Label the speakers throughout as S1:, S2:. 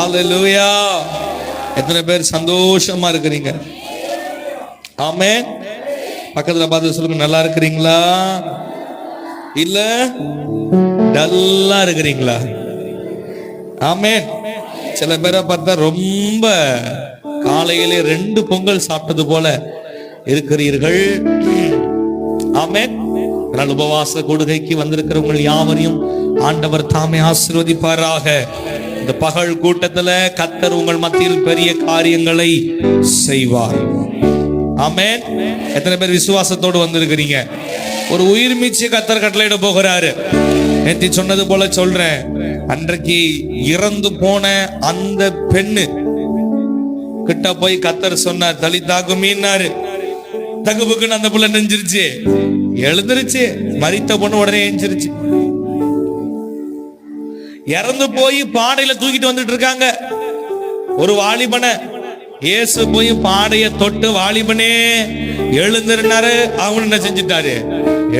S1: ஹல்லேலூயா. எத்தனை பேர் சந்தோஷமா இருக்கிறீங்க? ஆமென். பக்கத்துல பார்த்து சொல்லுங்க, நல்லா இருக்கிறீங்களா இல்ல டல்லா இருக்கிறீங்களா? ஆமென். சில பேரை பார்த்தா ரொம்ப காலையிலே 2 பொங்கல் சாப்பிட்டது போல இருக்கிறீர்கள். ஆமென். அதனால் உபவாச கொடுகைக்கு வந்திருக்கிறவங்க யாவரையும் ஆண்டவர் தாமே ஆசீர்வதிப்பாராக. இந்த பகல் கூட்டத்துல கர்த்தர் உங்கள் மத்தியில் பெரிய காரியங்களை செய்வார். ஆமென். எத்தனை பேர் விசுவாசத்தோடு வந்திருக்கிறீங்க? ஒரு உயிர் மீட்சி கர்த்தர் கட்டளையிட போகிறாரு. நேற்று சொன்னது போல சொல்றேன், அன்றைக்கு இறந்து போன அந்த பெண்ணு கிட்ட போய் கர்த்தர் சொன்னார், தலிதாகுமீன்னாரு. தகுப்புக்குன்னு அந்த புள்ள நெஞ்சிருச்சு, எழுந்திருச்சு. மரித்த பொண்ணு உடனே எஞ்சிருச்சு. இறந்து போய் பாடையில தூக்கிட்டு வந்துட்டு இருக்காங்க ஒரு வாலிபனை. இயேசு போய் பாடைய தொட்டு, வாலிபனே எழுந்திருந்தாரு. அவங்க என்ன செஞ்சிட்டாரு?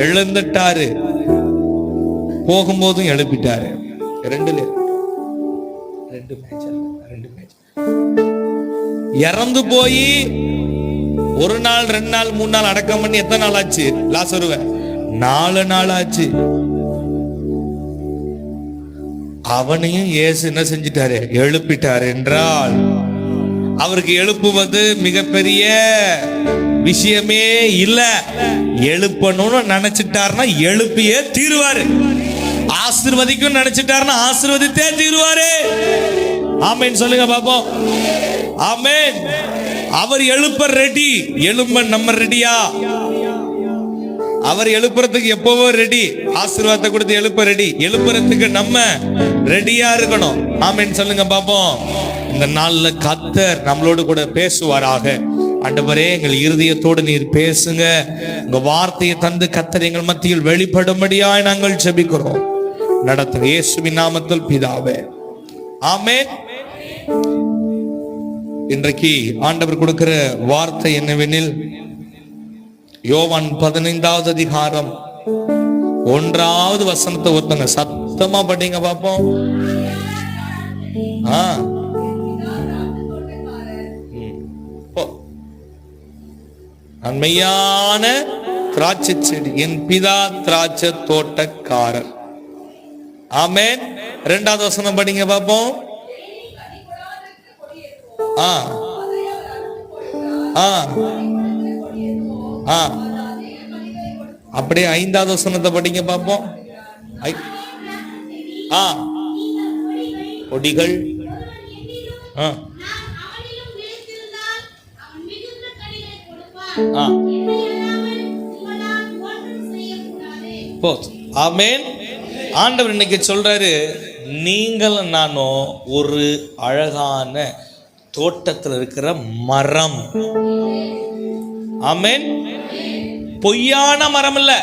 S1: எழுந்துட்டாரு. போகும்போதும் எழுப்பிட்டாரு. 2 மேட்ச். இறந்து போய் 1 நாள் 2 நாள் 3 நாள் அடக்கம் பண்ணி எத்தனை நாள் ஆச்சு? லாசருவ 4 நாள் ஆச்சு. அவனையும் இயேசு என்ன செஞ்சிட்டாரு? எழுப்பிட்டாரு. என்றால் அவருக்கு எழுப்புவது மிகப்பெரிய விஷயமே இல்ல. எழுப்பணும்னு நினைச்சிட்டாருன்னா எழுப்பியே தீருவாரு. ஆசீர்வதிக்கும் நினைச்சிட்டாருன்னா ஆசீர்வதித்தே தீருவாரு. ஆமென் சொல்லுங்க பாப்போம். ஆமென். அவர் எழுப்ப ரெடி. எழும்ப நம்ம ரெடியா? அவர் எழுப்புறதுக்கு எப்பவோ ரெடி. ஆசீர்வாதத்தை கொடுத்து எழுப்ப ரெடி. எழுப்புறதுக்கு நம்ம ரெடியா இருக்கணும். ஆமென் சொல்லுங்க பாப்போம். இந்த நாள்ல கர்த்தர் நம்மளோடு கூட பேசுவாராக. ஆண்டவரே, எங்கள் இருதயத்தோடு நீர் பேசுங்க. உங்க வார்த்தையை தந்து கர்த்தர் எங்கள் மத்தியில் வெளிப்படும்படியாய் நாங்கள் ஜெபிக்கிறோம். நடத்துங்க இயேசுவின் நாமத்தில் பிதாவே, ஆமென். இன்றைக்கு ஆண்டவர் கொடுக்கிற வார்த்தை என்னவெனில், யோவான் 15வது அதிகாரம் 1வது வசனத்தை ஒருத்தங்க சத்தமா படிங்க பாப்போம். மெய்யான திராட்சை செடி, என் பிதா திராட்சை தோட்டக்காரர். ஆமென். 2வது வசனம் படிங்க பாப்போம். அப்படியே 5வது வசனத்தை படிங்க பாப்போம். கொடிகள் ஆமென். ஆண்டவர் இன்னைக்கு சொல்றாரு, நீங்கள் நானும் ஒரு அழகான தோட்டத்தில் இருக்கிற மரம். ஆமென். பொய்யான மரம் இல்ல,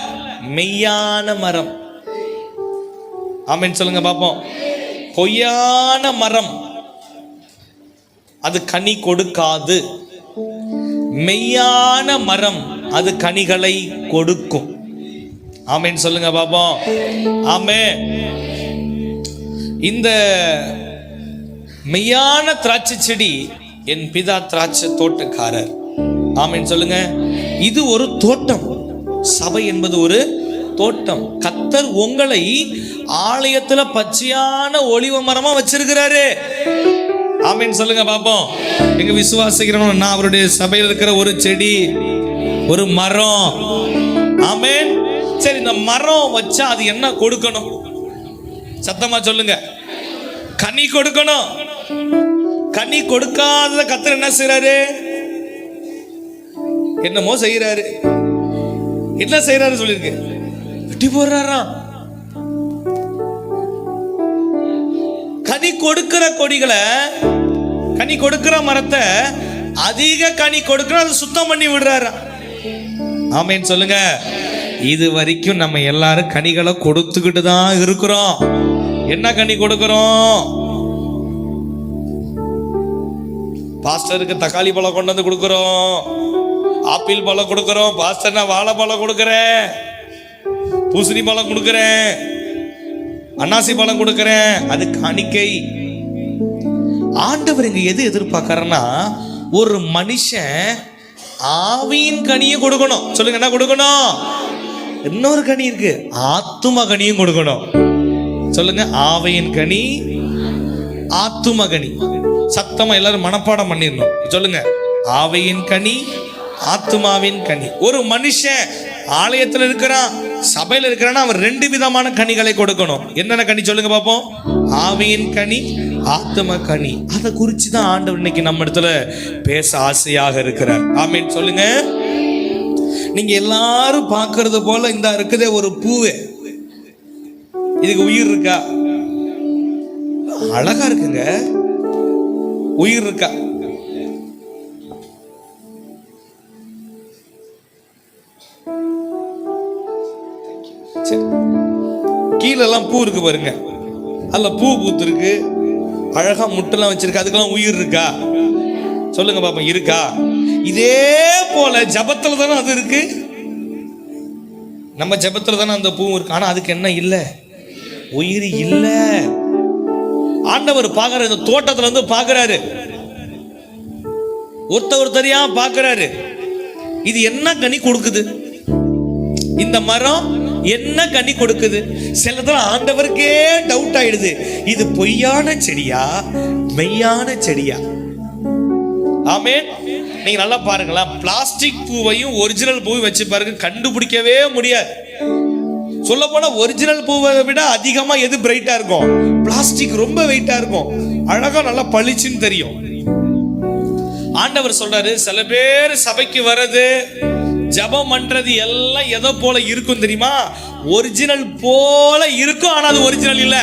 S1: மெய்யான மரம். ஆமென் சொல்லுங்க பாப்போம். பொய்யான மரம் அது கனி கொடுக்காது. மெய்யான மரம் அது கனிகளை கொடுக்கும். ஆமென் சொல்லுங்க பாப்போம். ஆமென். இந்த மெய்யான திராட்சை செடி என் பிதா திராட்சை தோட்டக்காரர். ஆமென் சொல்லுங்க. இது ஒரு தோட்டம். சபை என்பது ஒரு தோட்டம். கர்த்தர் உங்களை ஆலயத்துல பச்சையான ஒலிவ மரமா வச்சிருக்கிறாரு. ஆமென் சொல்லுங்க பாப்போம். எங்க விசுவாசிக்கிறவங்க, நான் அவருடைய சபையில் இருக்கிற ஒரு செடி, ஒரு மரம். ஆமென். சரி, இந்த மரம் வச்சா அது என்ன கொடுக்கணும்? சத்தமா சொல்லுங்க. கனி கொடுக்கணும். கனி கொடுக்காத கர்த்தர் என்ன செய்யறாரு? என்னமோ செய்யறாரு. என்ன செய்யறாரு சொல்லிருக்கு? வெட்டி போடுறாராம். கனி கொடுக்கிற கொடிகளை, கனி கொடுக்கிற மரத்தை அதிக கனி கொடுக்கிற அதை சுத்தம் பண்ணி விடுறாரா. ஆமென் சொல்லுங்க. இது வரைக்கும் நம்ம எல்லாரும் கனிகளை கொடுத்துக்கிட்டு தான் இருக்கிறோம். என்ன கனி கொடுக்கிறோம்? பாஸ்டருக்கு தக்காளி பழம் கொண்டு வந்து கொடுக்கிறோம், ஆப்பிள் பழம் கொடுக்கிறோம். பாஸ்டர்னா வாழைப்பழம் கொடுக்கிறேன், பூசணி பழம் கொடுக்கிறேன், அன்னாசி பழம் கொடுக்கிறேன். அது காணிக்கை. ஆண்டவர் இங்க எது எதிர்பார்க்கறன்னா, ஒரு மனுஷன் ஆவியின் கனியை கொடுக்கணும். சொல்லுங்க, என்ன கொடுக்கணும்? இன்னொரு கனி இருக்கு, ஆத்தும கனியும் கொடுக்கணும். சொல்லுங்க, ஆவியின் கனி, ஆத்தும கனி. சத்தமா எல்லாரும் மனப்பாடம் பண்ணிடணும். சொல்லுங்க, ஆவியின் கனி, ஆத்துமாவின் கனி. ஒரு மனுஷன் ஆலயத்தில் இருக்கிறான், சபையில் இருக்கிறான்னா அவன் 2 விதமான கனிகளை கொடுக்கணும். என்னென்ன கனி சொல்லுங்க பாப்போம்? ஆவியின் கனி, ஆத்தும கனி. அதை குறித்து தான் ஆண்டவர் இன்னைக்கு நம்ம இடத்துல பேச ஆசையாக இருக்கிறார். ஆமீன் சொல்லுங்க. நீங்க எல்லாரும் பார்க்கறது போல இந்த இருக்குதே ஒரு பூவே, இதுக்கு உயிர் இருக்கா? அழகா இருக்குங்க, உயிர் இருக்கா? கீழெல்லாம் பூ இருக்கு பாருங்க, அல்ல பூ பூத்திருக்கு, அழகா முட்டெல்லாம் வச்சிருக்கு, அதுக்கெல்லாம் உயிர் இருக்கா? சொல்லுங்க பாப்போம், இருக்கா? இதே போல ஜபத்துல தானே அது இருக்கு. நம்ம ஜபத்துல தானே அந்த பூ இருக்கு. ஆனா அதுக்கு என்ன இல்லை? உயிர் இல்ல. ஆண்டவர் பார்க்கற இந்த தோட்டத்துல இருந்து பார்க்கறாரு, ஒருத்தரையா பார்க்கறாரு. இது என்ன கனி கொடுக்குது? இந்த மரம் என்ன கனி கொடுக்குது? சிலதான் ஆண்டவருக்கே டவுட் ஆயிடுது, இது பொய்யான செடியா மெய்யான செடியா? ஆமென். நீங்க நல்லா பாருங்களா, பிளாஸ்டிக் பூவையும் ஒரிஜினல் பூவையும் வச்சு பாருங்க, கண்டுபிடிக்கவே முடியாது. சொல்ல போனா ஒரிஜினல் பூவை விட அதிகமா எது பிரைட்டா இருக்கும்? பிளாஸ்டிக் ரொம்ப வெயிட்டா இருக்கும், அழகா நல்லா பளிச்சுன்னு தெரியும். ஆண்டவர் சொல்றாரு, சில பேர் சபைக்கு வர்றது, ஜபம் பண்றது எல்லாம் எதை போல இருக்கும் தெரியுமா? ஒரிஜினல் போல இருக்கும், ஆனா அது ஒரிஜினல் இல்ல.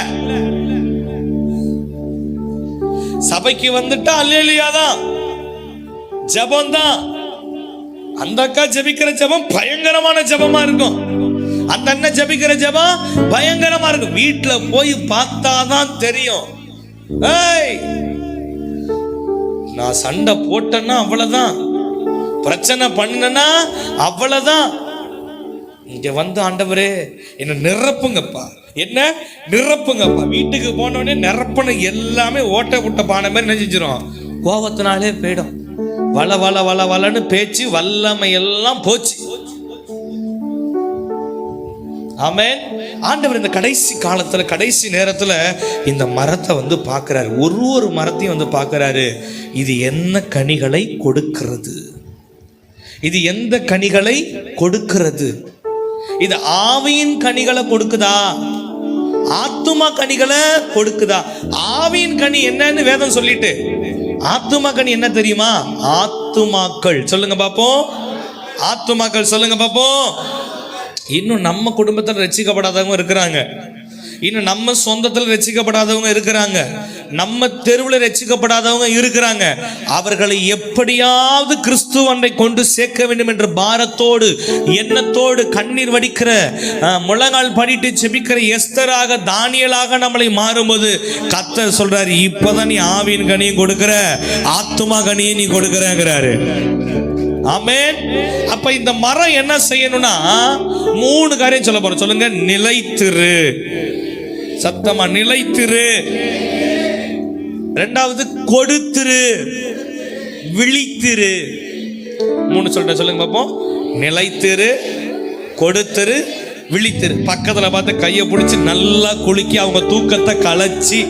S1: சபைக்கு வந்துட்டா அல்லேலூயா தான், ஜபம் தான். அந்த அக்கா ஜபிக்கிற ஜபம் பயங்கரமான ஜபமா இருக்கும், அந்த அண்ணன் ஜபிக்கிற ஜபம் பயங்கரமா இருக்கும். வீட்டுல போய் பார்த்தாதான் தெரியும். ஏய், நான் சண்டை போட்டேன்னா அவ்வளவுதான், பிரச்சனை பண்ணனா அவ்வளவுதான். இங்க வந்து ஆண்டவரே என்ன நிரப்புங்கப்பா, என்ன நிரப்புங்கப்பா. வீட்டுக்கு போனோடனே நிரப்பன எல்லாமே ஓட்ட விட்ட பானை மாதிரி நினைச்சிரும், கோபத்தினாலே போயிடும். வள வள வள வளன்னு பேச்சு வல்லமை எல்லாம் போச்சு. ஆமென். ஆண்டவர் இந்த கடைசி காலத்துல, கடைசி நேரத்துல இந்த மரத்தை வந்து பார்க்கிறாரு, ஒரு மரத்தையும் வந்து பார்க்கிறாரு. இது என்ன கனிகளை கொடுக்கிறது? இது எந்த கனிகளை கொடுக்கிறது? இது ஆவியின் கனிகளை கொடுக்குதா, ஆத்துமா கனிகளை கொடுக்குதா? ஆவியின் கனி என்னன்னு வேதம் சொல்லிட்டு, ஆத்துமா கனி என்ன தெரியுமா? ஆத்துமாக்கள். சொல்லுங்க பாப்போம், ஆத்துமாக்கள் சொல்லுங்க பாப்போம். இன்னும் நம்ம குடும்பத்தில் ரட்சிக்கப்படாதவங்க இருக்கிறாங்க, இன்னும் நம்ம சொந்தத்தில் ரட்சிக்கப்படாதவங்க இருக்கிறாங்க, நம்ம தெருவில் ரட்சிக்கப்படாதவங்க இருக்கிறாங்க. அவர்களை எப்படியாவது கிறிஸ்துவனை கொண்டு சேர்க்க வேண்டும் என்ற பாரத்தோடு, எண்ணத்தோடு, கண்ணீர் வடிக்கிற, முழங்கால் படிட்டு செபிக்கிற எஸ்தராக, தானியலாக நம்மளை மாறும்போது கர்த்தர் சொல்றாரு, இப்பதான் நீ ஆவியின் கனியும் கொடுக்கிற, ஆத்துமா கனியை நீ கொடுக்கிறேங்கிறாரு. ஆமென். அப்ப இந்த மரம் என்ன செய்யணும்னா 3 காரியம் சொல்ல போறோம். சொல்லுங்க, நிலைத்திரு. சத்தமா நிலைத்திரு. ரெண்டாவது கொடுத்திரு, விழித்திரு. 3 சொல்றேன், சொல்லுங்க பாப்போம். நிலைத்திரு, கொடுத்திரு, விழித்திரு. பக்கத்துல பார்த்து கையை பிடிச்சி நல்லா குலுக்கி அவங்க தூக்கத்தை கலைச்சி,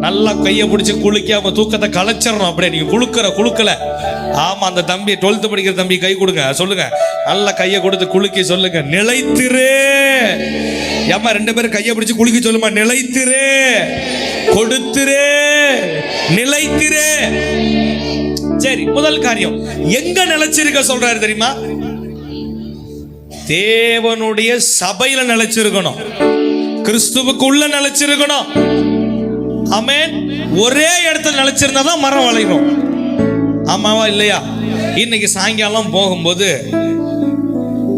S1: நல்லா கையை பிடிச்சி குலுக்கி அவங்க தூக்கத்தை கலைச்சிடணும். அப்படியே நீங்க குலுக்கல. ஆமா, அந்த தம்பி 12th படிக்கிற தம்பி கை கொடுங்க, சொல்லுங்க, நல்லா கையை கொடுத்து குலுக்கி சொல்லுங்க, நிலைத்திரு. ஏமா 2 பேரும் கையை பிடிச்சி குலுக்கி சொல்லுமா, நிலைத்திரு, கொடுத்திரு, நிலைத்திரு. சரி, முதல் காரியம் எங்க நிலைச்சிருக்க சொல்றாரு தெரியுமா? தேவனுடைய சபையில நிலைச்சிருக்கணும், கிறிஸ்துவுக்குள்ள நிலைச்சிருக்கணும். ஆமென். ஒரே இடத்துல நிலைச்சிருந்தாதான் மரம் வளையும். ஆமாவா இல்லையா? இன்னைக்கு சாயங்காலம் போகும்போது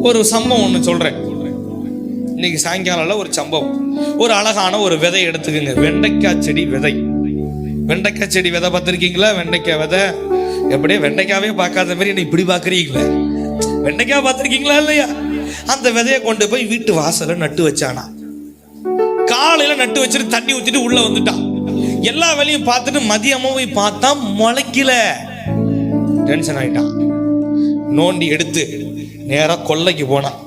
S1: ஒரு சம்பவம் ஒன்று சொல்றேன். இன்னைக்கு சாயங்காலம் ஒரு சம்பவம், ஒரு அழகான ஒரு விதை எடுத்துக்கோங்க, வெண்டைக்காய் செடி விதை. வெண்டைக்காய் செடி விதை பார்த்துருக்கீங்களா? வெண்டைக்காய் விதை எப்படியே வெண்டைக்காவே பார்க்காத மாதிரி என்ன இப்படி பார்க்குறீங்களே? வெண்டைக்காய் பார்த்துருக்கீங்களா இல்லையா? அந்த விதையை கொண்டு போய் வீட்டு வாசல நட்டு வச்சானா. காலையில நட்டு வச்சுட்டு தண்ணி ஊற்றிட்டு உள்ள வந்துட்டான். எல்லா வேலையும் பார்த்துட்டு மதியமா போய் பார்த்தா முளைக்கல. டென்ஷன் ஆயிட்டான். நோண்டி எடுத்து நேரா கொல்லைக்கு போனான்.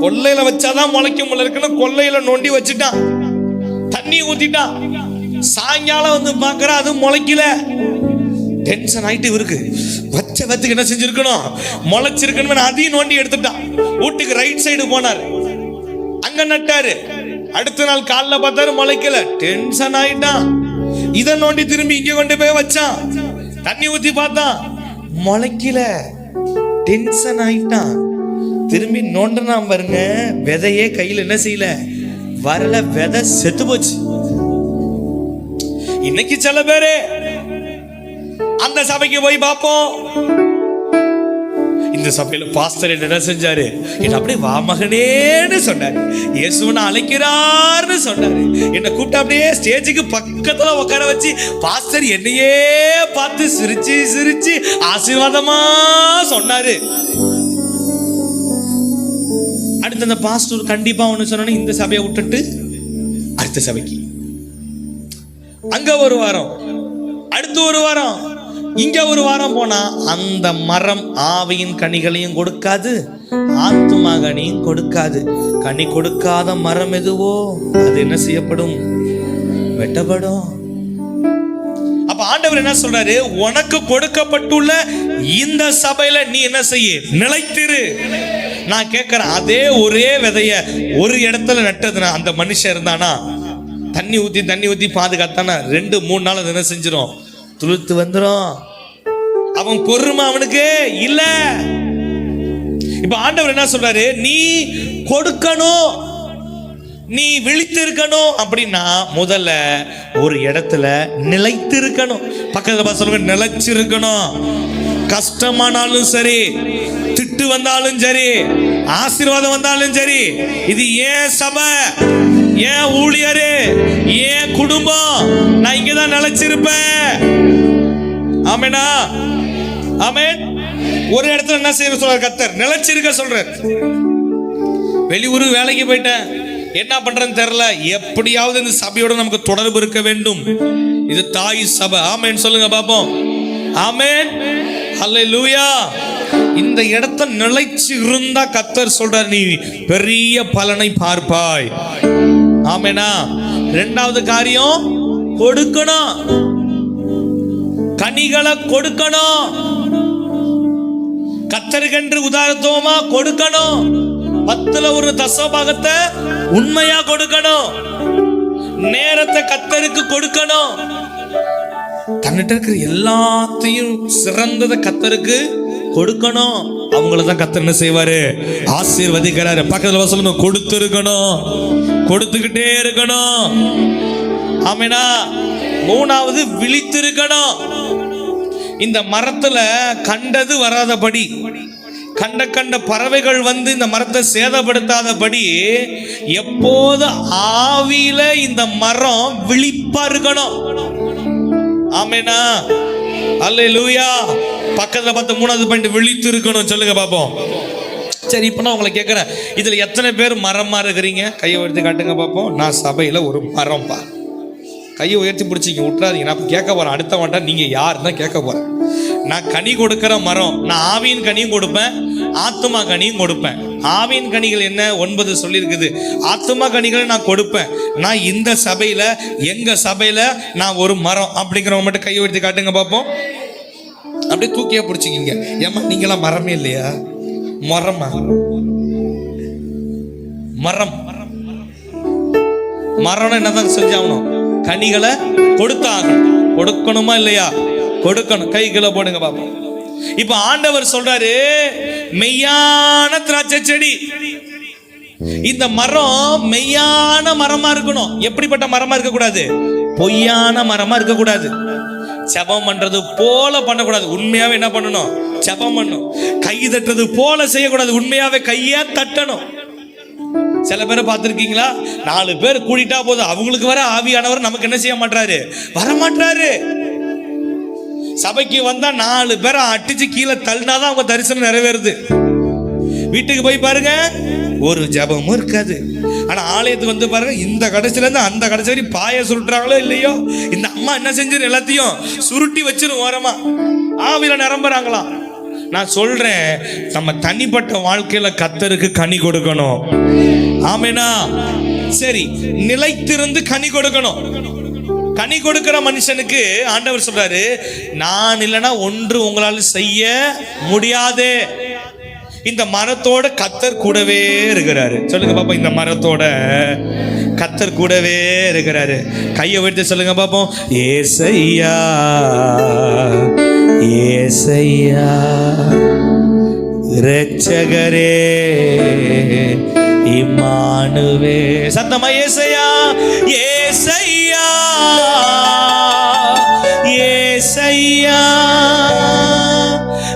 S1: கொல்லையில வச்சாதான் முளைக்கும் போல இருக்குன்னு கொல்லையில நோண்டி வச்சுட்டான். தண்ணி ஊத்திட்டான். சாயங்காலம் வந்து பார்க்கற அது முளைக்கல. டென்ஷன் ஆயிட்டு இருக்கு. வச்ச வத்துக்கு என்ன செஞ்சிருக்கணும், முளைச்சிருக்கணும். அதையும் நோண்டி எடுத்துட்டான். வீட்டுக்கு ரைட் சைடு போனாரு, அங்க நட்டாரு. அடுத்த நாள் காலைல பார்த்தாரு முளைக்கல. டென்ஷன் ஆயிட்டான். இதை நோண்டி திரும்பி இங்க கொண்டு போய் வச்சான். தண்ணி ஊத்தி பார்த்தான், முளைக்கல. டென்ஷன் ஆயிட்டான். திரும்பி நோண்டனா பாருங்க, விதையே கையில் என்ன செய்யல, வரல. விதை செத்து போச்சு. இன்னைக்கு சில பேரு அந்த சபைக்கு போய் பார்ப்போம். இந்த சபையில பாஸ்டர் என்ன செஞ்சாரு, என்ன அப்படியே வா மகனேன்னு சொன்னாரு, இயேசுவனை அழைக்கிறார்னு சொன்னாரு. என்ன கூப்பிட்டு அப்படியே ஸ்டேஜுக்கு பக்கத்துல உட்கார வச்சு பாஸ்டர் என்னையே பார்த்து சிரிச்சு சிரிச்சு ஆசீர்வாதமா சொன்னாரு. அடுத்து அந்த பாஸ்டர் கண்டிப்பா ஒண்ணு சொன்ன, இந்த சபையை விட்டுட்டு அடுத்த சபைக்கு, அங்க ஒரு வாரம், அடுத்து ஒரு வாரம், இங்க ஒரு வாரம் போனா அந்த மரம் ஆவியின் கனிகளையும் கொடுக்காது, ஆத்துமா கனியும் கொடுக்காது. கனி கொடுக்காத மரம் எதுவோ அது என்ன செய்யப்படும், வெட்டப்படும். அப்ப ஆண்டவர் என்ன சொல்றாரு, உனக்கு கொடுக்கப்பட்டுள்ள இந்த சபையில நீ என்ன செய்ய, நிலைத்திரு. நான் கேட்கிறேன், அதே ஒரே விதைய ஒரு இடத்துல நட்டதுனா அந்த மனுஷன் இருந்தானா, தண்ணி ஊத்தி பாதுகாத்தானா 2-3 நாள் அது என்ன செஞ்சிடும், துளுத்து வந்துடும். அவன் பொறுமை அவனுக்கு இல்ல. இப்ப ஆண்டவர் என்ன சொல்றாரு, நீ கொடுக்கணும், நீ விழித்து இருக்கணும். அப்படின்னா முதல்ல ஒரு இடத்துல நிலைத்து இருக்கணும். பக்கத்துல சொல்லுங்க, நிலைச்சிருக்கணும். கஷ்டமானாலும் சரி, திட்டு வந்தாலும் சரி, ஆசீர்வாதம் வந்தாலும் சரி, இது ஏன் சபை, ஏன் ஊழியரு, ஏன் குடும்பம், நான் இங்கதான் நிலைச்சிருப்பேன். ஆமெனா, ஆமென். ஒரு இடத்துல என்ன செய்ய சொல்றார் கர்த்தர், நிலைச்சிருக்க சொல்றார். வெளியூர் வேலைக்கு போயிட்டேன், என்ன பண்றேன்னு தெரியல, எப்படியாவது இந்த சபையோட நமக்கு தொடர்பு இருக்க வேண்டும். இது தாய் சபை. ஆமென் சொல்லுங்க பாப்போம். ஆமென், ஹல்லேலூயா. இந்த இடத்த நிலைச்சு இருந்தா கர்த்தர் சொல்றார், நீ பெரிய பலனை பார்ப்பாய். ஆமெனா. இரண்டாவது காரியம், கொடுக்கணும், கனிகளை கொடுக்கணும். கர்த்தருக்கென்று உதாரணமா கொடுக்கணும். 10ல் 1 தசமபாகத்தை உண்மையா கொடுக்கணும். நேரத்தை கர்த்தருக்கு கொடுக்கணும். தன்னிட்ட இருக்கிற எல்லாத்தையும் சிறந்ததை கர்த்தருக்கு கொடுக்கணும். அவங்கள தான் கர்த்தர் என்ன செய்வாரு, ஆசீர்வதிக்கிறாரு. பக்கத்துல சொல்லுங்க, கொடுத்து இருக்கணும், கொடுத்துக்கிட்டே இருக்கணும். ஆமெனா. 3வது விழித்திருக்கணும். இந்த மரத்துல கண்டது வராதபடி, கண்ட பறவைகள் வந்து இந்த மரத்தை சேதப்படுத்தாதபடி எப்போது ஆவியில இந்த மரம் விழிப்பா இருக்கணும். ஆமெனா, அல்லேலூயா. பக்கத்துல பார்த்து 3வது பாயிண்ட், விழித்து இருக்கணும். சொல்லுங்க பாப்போம். சரி, இப்ப நான் உங்களை கேட்கிறேன், இதுல எத்தனை பேர் மரமா இருக்கிறீங்க? கையை உயர்த்தி காட்டுங்க பாப்போம். நான் சபையில ஒரு மரம் பா. கையை உயர்த்தி பிடிச்சிங்க, விட்டுறாதீங்க. நான் கேட்க போறேன், அடுத்த வாட்டா நீங்க யார் தான் கேட்க போறேன். நான் கனி கொடுக்கிற மரம். நான் ஆவியின் கனியும் கொடுப்பேன், ஆத்துமா கனியும் கொடுப்பேன். ஆவியின் கனிகள் என்ன 9 சொல்லியிருக்குது. ஆத்துமா கனிகளை நான் கொடுப்பேன். நான் இந்த சபையில, எங்க சபையில நான் ஒரு மரம். அப்படிங்கிறவங்க மட்டும் கையை உயர்த்தி காட்டுங்க பாப்போம். அப்படியே தூக்கியா பிடிச்சிக்கிங்க. ஏமா நீங்களாம் மரமே இல்லையா? மரமா? மரம் மரம் என்னதான் செஞ்சாகணும், கனிகளை கொடுத்தாகணும். கொடுக்கணுமா இல்லையா? கொடுக்கணும். கைகளை போடுங்க பாப்போம். இப்ப ஆண்டவர் சொல்றாரு, மெய்யான திராட்சை செடி. இந்த மரம் மெய்யான மரமா இருக்கணும். எப்படிப்பட்ட மரமா இருக்க கூடாது, பொய்யான மரமா இருக்க கூடாது. ஜெபம் பண்றது போல பண்ணக்கூடாது, உண்மையாவே என்ன பண்ணணும், ஜெபம் பண்ணணும். கை தட்டுறது போல செய்யக்கூடாது, உண்மையாவே கையா தட்டணும். சில பேரை பார்த்திருக்கீங்களா, 4 பேர் கூட்டிட்டா போதும், அவங்களுக்கு வர ஆவியானவர் நமக்கு என்ன செய்ய மாட்டாரு, வரமாட்டாரு. சபைக்கு வந்தா 4 பேரை அடிச்சு கீழே தள்ளினாதான் அவங்க தரிசனம் நிறைவேறுது. வீட்டுக்கு போய் பாருங்க, ஒரு ஜபமும் இருக்காது. ஆனா ஆலயத்துக்கு வந்து பாருங்க, இந்த கடைசில இருந்து அந்த கடைசி வரை பாய சுருட்டுறாங்களோ இல்லையோ, இந்த அம்மா என்ன செஞ்சிரு, எல்லாத்தையும் சுருட்டி வச்சிரும் ஓரமா, ஆவில நிரம்புறாங்களாம். நான் சொல்றேன், நம்ம தனிப்பட்ட வாழ்க்கையில கர்த்தருக்கு கனி கொடுக்கணும். ஆமெனா? சரி, நிலைத்திருந்து கனி கொடுக்கணும். கனி கொடுக்கிற மனுஷனுக்கு ஆண்டவர் சொல்றாரு, நான் இல்லைன்னா ஒன்று உங்களால் செய்ய முடியாது. இந்த மரத்தோட கர்த்தர் கூடவே இருக்கிறாரு. சொல்லுங்க பாப்போம், இந்த மரத்தோட கர்த்தர் கூடவே இருக்கிறாரு. கையை விட்டு சொல்லுங்க பாப்போம், ஏசையா ஏசையா இரட்சகரே இம்மானுவே. சத்தமா ஏசையா ஏசையா ஏசையா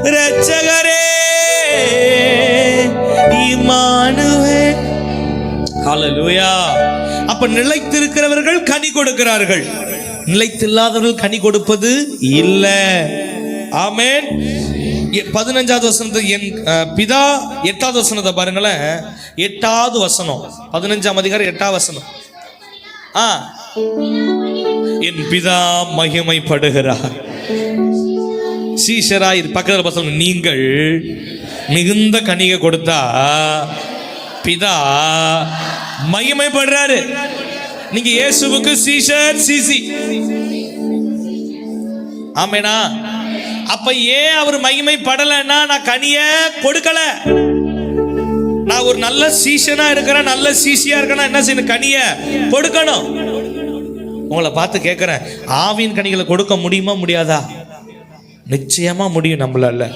S1: இரட்சகரே இம்மானுவே. ஹல்லேலூயா. அப்ப நிலைத்திருக்கிறவர்கள் கனி கொடுக்கிறார்கள், நிலைத்தில்லாதவர்கள் கனி கொடுப்பது இல்லை. ஆமென். 15வது வசனத்தை என் பிதா 8வது வசனத்தை பாருங்களேன். 8வது வசனம், 15ஆம் அதிகாரம் 8வது வசனம். என் பிதா மகிமைப்படுகிறார். சீஷராய் பக்கத்தில் பசங்க, நீங்கள் மிகுந்த கனியை கொடுத்தா பிதா மகிமைப்படுறாரு. நீங்க இயேசுவுக்கு சீஷர், சிசி. ஆமெனா? அப்ப ஏன் அவர் மகிமைப்படலைன்னா, நான் கனிய கொடுக்கல. நான் ஒரு நல்ல சீஷனா இருக்கிறேன், நல்ல சீசியா இருக்கேன்னா என்ன செய்யணும், கனிய கொடுக்கணும். உங்களை பார்த்து கேட்கிறேன், ஆவின் கனிகளை கொடுக்க முடியுமா முடியாதா? நிச்சயமா முடியும் நம்மளால.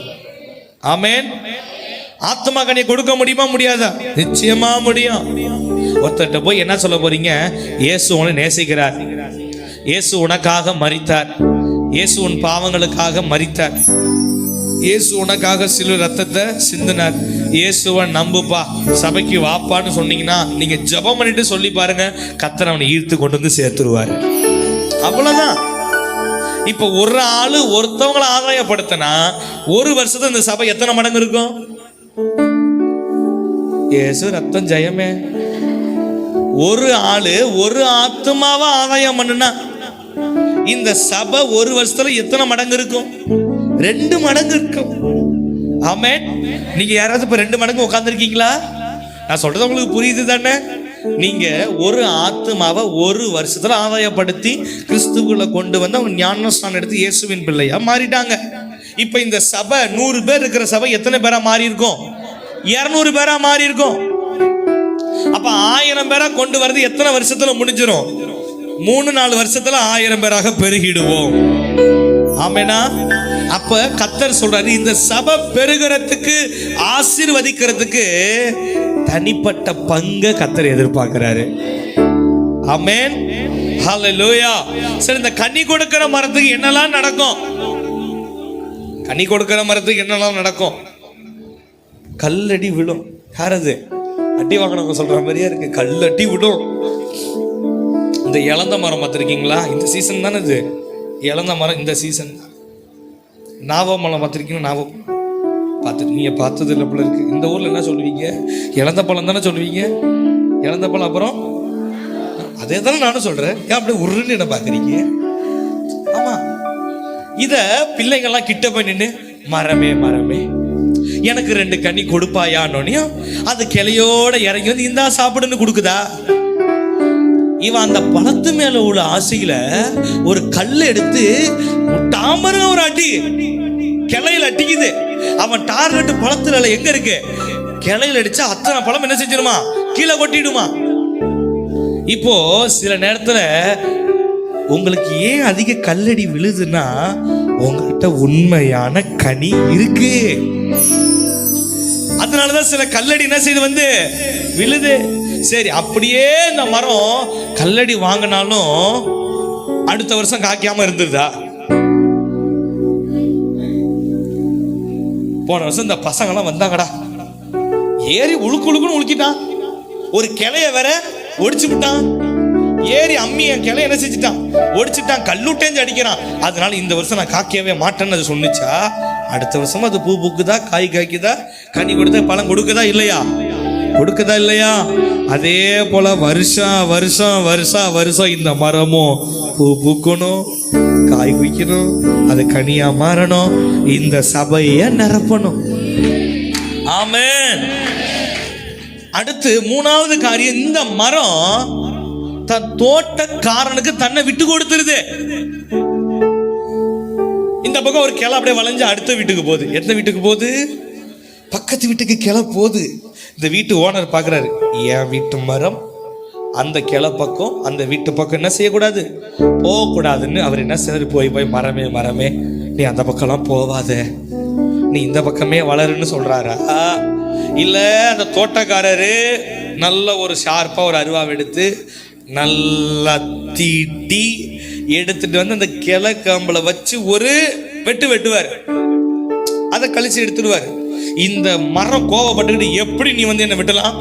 S1: ஆமென். ஆத்மா கனியை கொடுக்க முடியுமா முடியாதா? நிச்சயமா முடியும். ஒருத்தர்கிட்ட போய் என்ன சொல்ல போறீங்க, இயேசு உன்னை நேசிக்கிறார், இயேசு உனக்காக மரித்தார், இயேசு உன் பாவங்களுக்காக மரித்தார், இயேசு உனக்காக சில ரத்தத்தை சிந்தினார், இயேசுவை நம்புப்பா, சபைக்கு வாப்பான்னு சொன்னீங்கன்னா, நீங்க ஜெபம் பண்ணிட்டு சொல்லி பாருங்க, கர்த்தர் அவனை ஈர்த்து கொண்டு வந்து சேர்த்துருவாரு. அவ்வளவுதான். இப்ப ஒரு ஆளு ஒருத்தவங்களை ஆதாயப்படுத்தினா ஒரு வருஷத்துல இந்த சபை எத்தனை மடங்கு இருக்கும்? இயேசு ரத்தம் ஜெயமே. ஒரு ஆளு ஒரு ஆத்மாவை ஆதாயம் பண்ணுனா இந்த சபை ஒரு வருஷத்துல எத்தனை மடங்கு இருக்கும்? 2 மடங்கு இருக்கும். ஆமென். நீங்க யாராவது இப்ப 2 மடங்கு உட்கார்ந்துருக்கீங்களா? நான் சொல்றது உங்களுக்கு புரியுது தானே? நீங்க ஒரு ஆத்மாவை ஒரு வருஷத்துல ஆதாயப்படுத்தி கிறிஸ்துவுக்குள்ள கொண்டு வந்து அவங்க ஞானஸ்நானம் எடுத்து இயேசுவின் பிள்ளையா மாறிட்டாங்க. இப்ப இந்த சபை 100 பேர் இருக்கிற சபை எத்தனை பேரா மாறி இருக்கும்? 200 பேரா மாறி இருக்கும். அப்ப 1000 பேரா கொண்டு வரது எத்தனை வருஷத்துல முடிஞ்சிடும்? 3-4 வருஷத்துல 1000 பேராக பெருகிடுவோம். ஆமெனா? அப்ப கர்த்தர் சொல்றாரு, இந்த சபை பெருகிறதுக்கு ஆசீர்வதிக்கிறதுக்கு தனிப்பட்ட பங்கு கர்த்தர் எதிர்பார்க்கிறாரு. ஆமென். ஹல்லேலூயா. சரி, இந்த கனி கொடுக்கிற மரத்துக்கு என்னெல்லாம் நடக்கும்? கனி கொடுக்கிற மரத்துக்கு என்னெல்லாம் நடக்கும்? கல்லடி விடும். யாரது? அடி வாங்கினவங்க சொல்ற மாதிரியா இருக்கு. கல்லடி விடும். இந்த இளந்த மரம் பார்த்துருக்கீங்களா? இந்த சீசன் தானே இது இளந்த மரம், இந்த சீசன். நாவமரம் பார்த்துருக்கீங்களா? நாவம் பார்த்துட்டு நீங்கள் பார்த்தது இல்லை போல இருக்கு. இந்த ஊரில் என்ன சொல்லுவீங்க? இளந்த பழம் தானே சொல்லுவீங்க. இளந்த பழம். அப்புறம் அதே தானே நானும் சொல்கிறேன். ஏன் அப்படியே உருன்னு என்ன பார்க்குறீங்க? ஆமாம், இதை பிள்ளைங்கள்லாம் கிட்ட போய் நின்று மரமே மரமே எனக்கு 2 கனி கொடுப்பாயான்னு அது கிளையோட இறங்கி வந்து இந்தா சாப்பிடுன்னு கொடுக்குதா? இவன் அந்த பழத்து மேல உள்ள ஆசையில ஒரு கல் எடுத்து முட்டாமரு ஒரு அடி கிளையில அடிக்குது. அவன் டார்கெட் பழத்துல எங்க இருக்கு? கிளையில அடிச்சா அத்தனை பழம் என்ன செஞ்சிருமா? கீழே கொட்டிடுமா? இப்போ சில நேரத்துல உங்களுக்கு ஏன் அதிக கல்லடி விழுதுன்னா, உங்ககிட்ட உண்மையான கனி இருக்கு. அதனாலதான் சில கல்லடி என்ன செய்து வந்து விழுது. சரி, அப்படியே இந்த மரம் கல்லடி வாங்கினாலும் அடுத்த வருஷம் காய்க்காம இருந்ததா? போன வருஷம் இந்த பசங்கெல்லாம் வந்தாங்கடா, ஏறி உழுக்குன்னு உழுக்கிட்டான், ஒரு கிளைய வேற ஒடிச்சு விட்டான், ஏறி அம்மிய கிளை என்ன செஞ்சுட்டான்? ஒடிச்சுட்டான், கல்லுட்டேஞ்சு அடிக்கிறான். அதனால இந்த வருஷம் நான் காய்க்கவே மாட்டேன்னு அது சொன்னிச்சா? அடுத்த வருஷம் அது பூ பூக்குதா, காய் காய்க்குதா, கனி கொடுத்தா, பழம் கொடுக்குதா இல்லையா? கொடுக்குதா இல்லையா? அதே போல வருஷம் வருஷம் வருஷம் வருஷம் இந்த மரமும் பூ பூக்கணும், காய் வைக்கணும், அது கனியா மாறணும், இந்த சபையை நிரப்பணும். ஆமென். அடுத்து மூணாவது காரியம், இந்த மரம் தன் தோட்டக்காரனுக்கு தன்னை விட்டு கொடுத்துருது. இந்த பக்கம் ஒரு கிளை அப்படியே வளைஞ்சு அடுத்த வீட்டுக்கு போகுது. எந்த வீட்டுக்கு போகுது? பக்கத்து வீட்டுக்கு கிளை போகுது. இந்த வீட்டு ஓனர் பார்க்குறாரு, என் வீட்டு மரம் அந்த கிளை பக்கம், அந்த வீட்டு பக்கம் என்ன செய்யக்கூடாது, போகக்கூடாதுன்னு அவர் என்ன செய்யறாரு, போய் போய் மரமே மரமே நீ அந்த பக்கம்லாம் போவாத, நீ இந்த பக்கமே வளருன்னு சொல்றாரா? இல்லை, அந்த தோட்டக்காரரு நல்ல ஒரு ஷார்ப்பாக ஒரு அருவாவை எடுத்து நல்லா தீட்டி எடுத்துட்டு வந்து அந்த கிளை காம்பளை வச்சு ஒரு வெட்டுவார், அதை கழிச்சு எடுத்துடுவார். இந்த மரம் கோவப்பட்டுக்கிட்டு, எப்படி நீ வந்து என்ன வெட்டலாம்,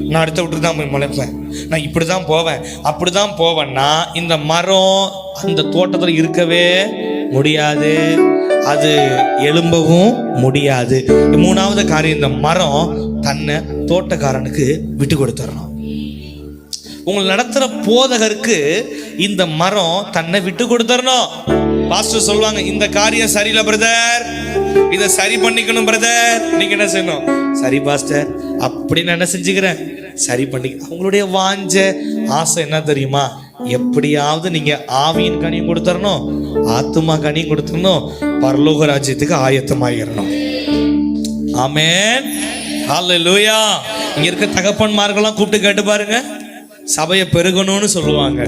S1: நான் அடுத்த விட்டு தான் போய் முளைப்பேன், நான் இப்படி தான் போவேன், அப்படி தான் போவேன்னா இந்த மரம் அந்த தோட்டத்தில் இருக்கவே முடியாது, அது எழும்பவும் முடியாது. மூணாவது காரியம், இந்த மரம் தன்னை தோட்டக்காரனுக்கு விட்டு கொடுத்துடணும். உங்களை நடத்துற போதகருக்கு இந்த மரம் தன்னை விட்டு கொடுத்துடணும். பாஸ்டர் சொல்லுவாங்க, இந்த காரியம் சரியில்லை பிரதர், இதை சரி பண்ணிக்கணும் பிரதர். நீங்க என்ன செய்யணும்? சரி பாஸ்டர், அப்படின்னு என்ன செஞ்சுக்கிறேன், சரி பண்ணி. அவங்களுடைய வாஞ்ச ஆசை என்ன தெரியுமா? எப்படியாவது நீங்க ஆவியின் கனியும் கொடுத்துடணும், ஆத்துமா கனியும் கொடுத்துடணும், பரலோக ராஜ்யத்துக்கு ஆயத்தமாயிடணும். ஆமென், ஹல்லேலூயா. இங்க இருக்க தகப்பன்மார்கள்லாம் கூப்பிட்டு கேட்டு பாருங்க, சபையை பெருகணும்னு சொல்லுவாங்க.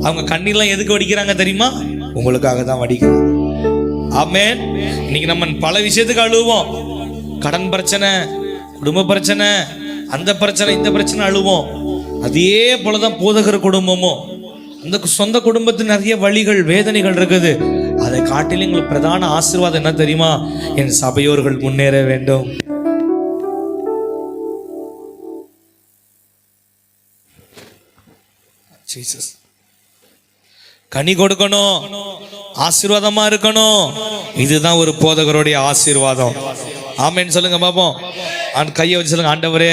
S1: அவங்க கண்ணீர்லாம் எதுக்கு வடிக்கிறாங்க தெரியுமா? உங்களுக்காக தான் வடிக்கிறாங்க. ஆமென். இன்னைக்கு நம்ம பல விஷயத்துக்கு அழுவோம். கடன் பிரச்சனை, குடும்ப பிரச்சனை, அந்த பிரச்சனை, இந்த பிரச்சனை அழுவோம். அதே போலதான் போதகர் குடும்பமும், அந்த சொந்த குடும்பத்தில் நிறைய வழிகள் வேதனைகள் இருக்குது. அதை காட்டிலும் எங்களுக்கு பிரதான ஆசீர்வாதம் என்ன தெரியுமா? என் சபையோர்கள் முன்னேற வேண்டும். ஜீசஸ் கனி கொடுக்கணும், ஆசீர்வாதமா இருக்கணும். இதுதான் ஒரு போதகருடைய ஆசீர்வாதம். ஆமென் சொல்லுங்க பாப்போம். கையை வச்சு சொல்லுங்க, ஆண்டவரே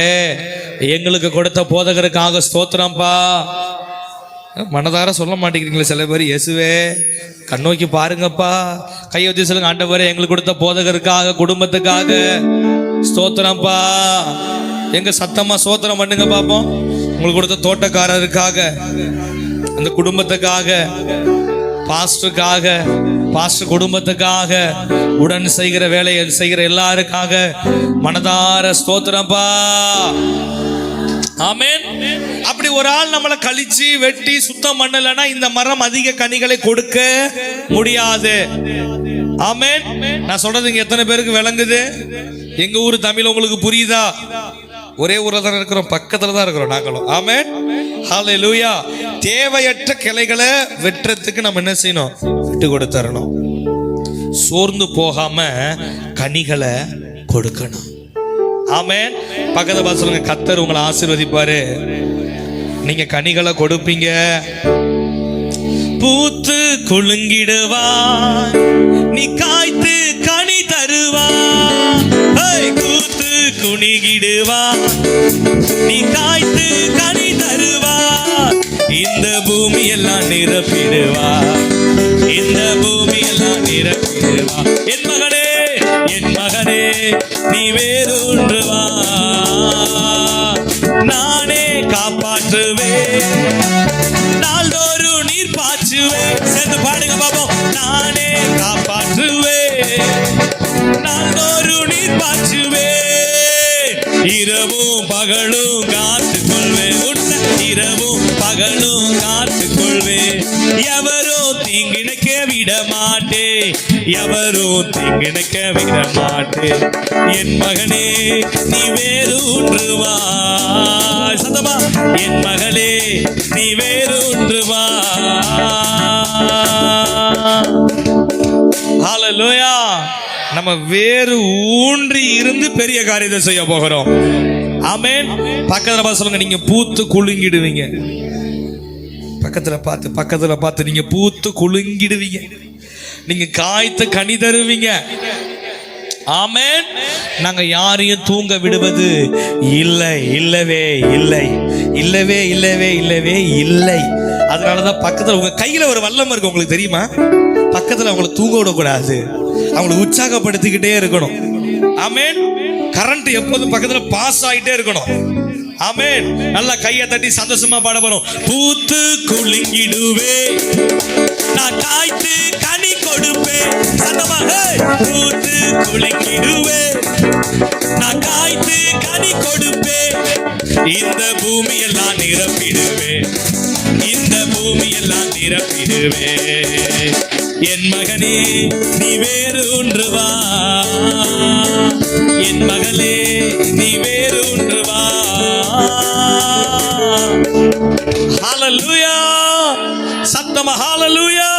S1: எங்களுக்கு கொடுத்த போதகருக்காக ஸ்தோத்திரம்பா. மனதார சொல்ல மாட்டேங்கிறீங்களே சில பேர். இயேசுவே கண்ணோக்கி பாருங்கப்பா. கையை வச்சு சொல்லுங்க, ஆண்டவரே எங்களுக்கு கொடுத்த போதகருக்காக, குடும்பத்துக்காக ஸ்தோத்திரம்பா. எங்க சத்தமா ஸ்தோத்திரம் பண்ணுங்க பாப்போம். உங்களுக்கு கொடுத்த தோட்டக்காரருக்காக, அந்த குடும்பத்துக்காக, பாஸ்டருக்காக, பாஸ்டர் குடும்பத்துக்காக, உடன் செய்கிற வேலையை செய்கிற எல்லாருக்காக மனதார ஸ்தோத்திரம்பா. ஆமென். அப்படி ஒரு ஆள் நம்மளை கழிச்சு வெட்டி சுத்தம் பண்ணலன்னா இந்த மரம் அதிக கனிகளை கொடுக்க முடியாது. ஆமென். நான் சொல்றது இங்க எத்தனை பேருக்கு விளங்குது? எங்க ஊர் தமிழ் உங்களுக்கு புரியுதா? ஒரே ஊர்ல தான் இருக்கிறோம், பக்கத்துல தான் இருக்கிறோம் நாங்களும். ஆமென், ஹல்லேலூயா. தேவையற்ற கிளைகளை வெட்டுறதுக்கு நம்ம என்ன செய்யணும்? விட்டு கொடுத்துறணும். சோர்ந்து போகாம கனிகளை கொடுக்கணும். ஆமென். பக்கத்துல பார்த்து சொல்லுங்க, கர்த்தர் உங்களை ஆசீர்வதிப்பாரு, நீங்க கனிகளை கொடுப்பீங்க. பூத்து குலுங்கிடுவான், நீ காய்த்து கனி தருவான். கூத்து குனிகிடுவான், நீ காய்த்து கனி தருவான். இந்த பூமி எல்லாம் நிரப்பிடுவா, இந்த பூமி எல்லாம் நிரப்பிடுவா. என் மகனே, என் மகனே, நீ வேரூன்றுவா, நானே காப்பாற்றுவேன், நாள்தோறும் நீர் பாய்ச்சுவேன். சேர்ந்து பாடுங்க பாப்போம். நானே காப்பாற்றுவேன், நாள்தோறும் நீர் பாய்ச்சுவேன், இரவும் பகலும் காத்துக்கொள்வேன், உன்னை இரவும் பகலும் காத்துக்கொள்வேன். எவரோ தீங்கிணைக்க விட மாட்டேன், எவரோ தீங்கிணைக்க விட மாட்டேன். என் மகனே நீ வேரூன்றுவா, சத்தமா என் மகளே நீ வேரூன்றுவா. ஹல்லேலூயா. நம்ம வேறு ஊன்றி இருந்து பெரிய காரியத்தை செய்ய போகிறோம். ஆமென். பக்கத்துல பார்த்து சொல்லுங்க, நீங்க பூத்து குலுங்கிடுவீங்க. பக்கத்துல பார்த்து நீங்க பூத்து குலுங்கிடுவீங்க, நீங்க காய்த்த கனி தருவீங்க. ஆமென். நாங்க யாரையும் தூங்க விடுவது இல்லை, இல்லவே இல்லை, இல்லவே இல்லவே இல்லவே இல்லை. அதனாலதான் பக்கத்துல உங்க கையில ஒரு வல்லம் இருக்கு, உங்களுக்கு தெரியுமா? பக்கத்துல அவங்களை தூங்க விடக்கூடாது, அவங்களை உற்சாகப்படுத்திக்கிட்டே இருக்கணும். ஆமென். கரண்ட் எப்போதும் பக்கத்துல பாஸ் ஆகிட்டே இருக்கணும். ஆமென். நல்லா கையை தட்டி சந்தோஷமா பாட போறோம். பூத்து குலுங்கிடுவே, நான் காய்த்து கனி கொடுப்பேன். சத்தமா பூத்து குலுங்கிடுவே, நான் காய்த்து கனி கொடுப்பேன். இந்த பூமி எல்லாம் நிரப்பிடுவே, இந்த பூமி எல்லாம் நிரப்பிடுவே. என் மகனே நீ வேறு ஒன்று வா, என் மகளே நீ வேறு ஒன்று வா. ஹல்லேலூயா, சத்தமா ஹல்லேலூயா.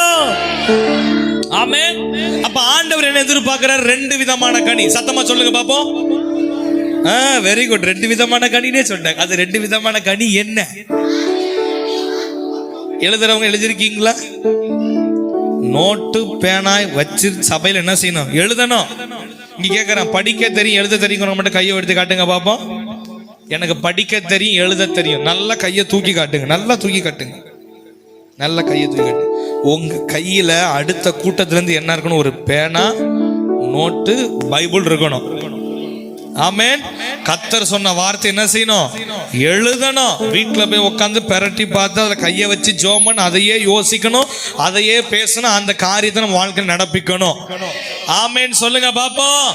S1: ஆமென். அப்ப ஆண்டவர் என்ன எதிர்பார்க்கிறார்? 2 விதமான கனி. சத்தமா சொல்லுங்க பாப்போம். Very good. 2 விதமான கனினே சொன்னாங்க. அது 2 விதமான கனி என்ன? எழுதுறவங்க எழுதிருக்கீங்களா? நோட்டு பேனாய் வச்சு சபையில் என்ன செய்யணும்? எழுதணும். இங்க கேட்கறேன், படிக்க தெரியும் எழுத தெரியும் மட்டும் கையை எடுத்து காட்டுங்க பாப்போம். எனக்கு படிக்க தெரியும் எழுத தெரியும். நல்லா கையை தூக்கி காட்டுங்க, நல்லா தூக்கி காட்டுங்க, நல்லா கையை தூக்கி காட்டுங்க. உங்க கையில அடுத்த கூட்டத்துல இருந்து என்ன இருக்கணும்? ஒரு பேனா, நோட்டு, பைபிள் இருக்கணும். ஆமென். கர்த்தர் சொன்ன வார்த்தை என்ன செய்யணும்? எழுதணும். வீட்டுல போய் உட்காந்து பெரட்டி பார்த்து அதை கையை வச்சு ஜோமன் அதையே யோசிக்கணும், அதையே பேசணும், அந்த காரியத்தை நம்ம வாழ்க்கையில் நடப்பிக்கணும். ஆமென் சொல்லுங்க பாப்போம்.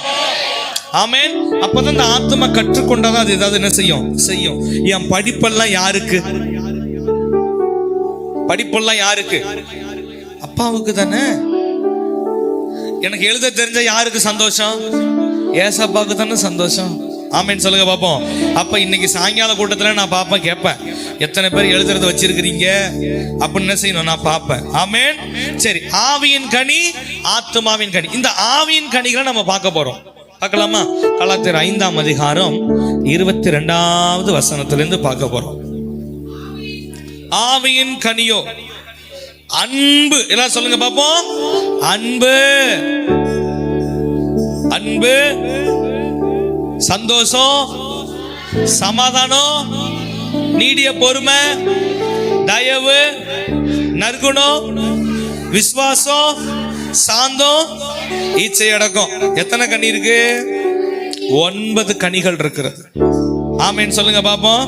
S1: ஆமென். அப்பதான் இந்த ஆத்மா கற்றுக்கொண்டாதான் அது ஏதாவது என்ன செய்யும்? என் படிப்பெல்லாம் யாருக்கு? படிப்பெல்லாம் யாருக்கு? அப்பாவுக்கு தானே. எனக்கு எழுத தெரிஞ்ச யாருக்கு சந்தோஷம்? ஏசப்பாவுக்கு தானே சந்தோஷம். ஆமென் சொல்லுங்க பாப்போம். அப்ப இன்னைக்கு சாயங்கால கூட்டத்துல நான் பாப்பேன், கேட்பேன், எத்தனை பேர் எழுதுறத வச்சிருக்கிறீங்க அப்படின்னு என்ன செய்யணும்? நான் பார்ப்பேன். ஆமென். சரி, ஆவியின் கனி, ஆத்துமாவின் கனி. இந்த ஆவியின் கனிகளை நம்ம பார்க்க போறோம். பார்க்கலாமா? கலாத்தியர் 5ஆம் அதிகாரம் 22வது வசனத்திலிருந்து பார்க்க போறோம். ஆவியின் கனியோ அன்பு. எல்லாம் சொல்லுங்க பாப்போம். அன்பு, அன்பு, சந்தோஷம், சமாதானம், நீடிய பொறுமை, தயவு, நற்குணம், விசுவாசம், சாந்தம், இச்சை அடக்கம். எத்தனை கனி இருக்கு? 9 கனிகள் இருக்கிறது. ஆமென் சொல்லுங்க பாப்போம்.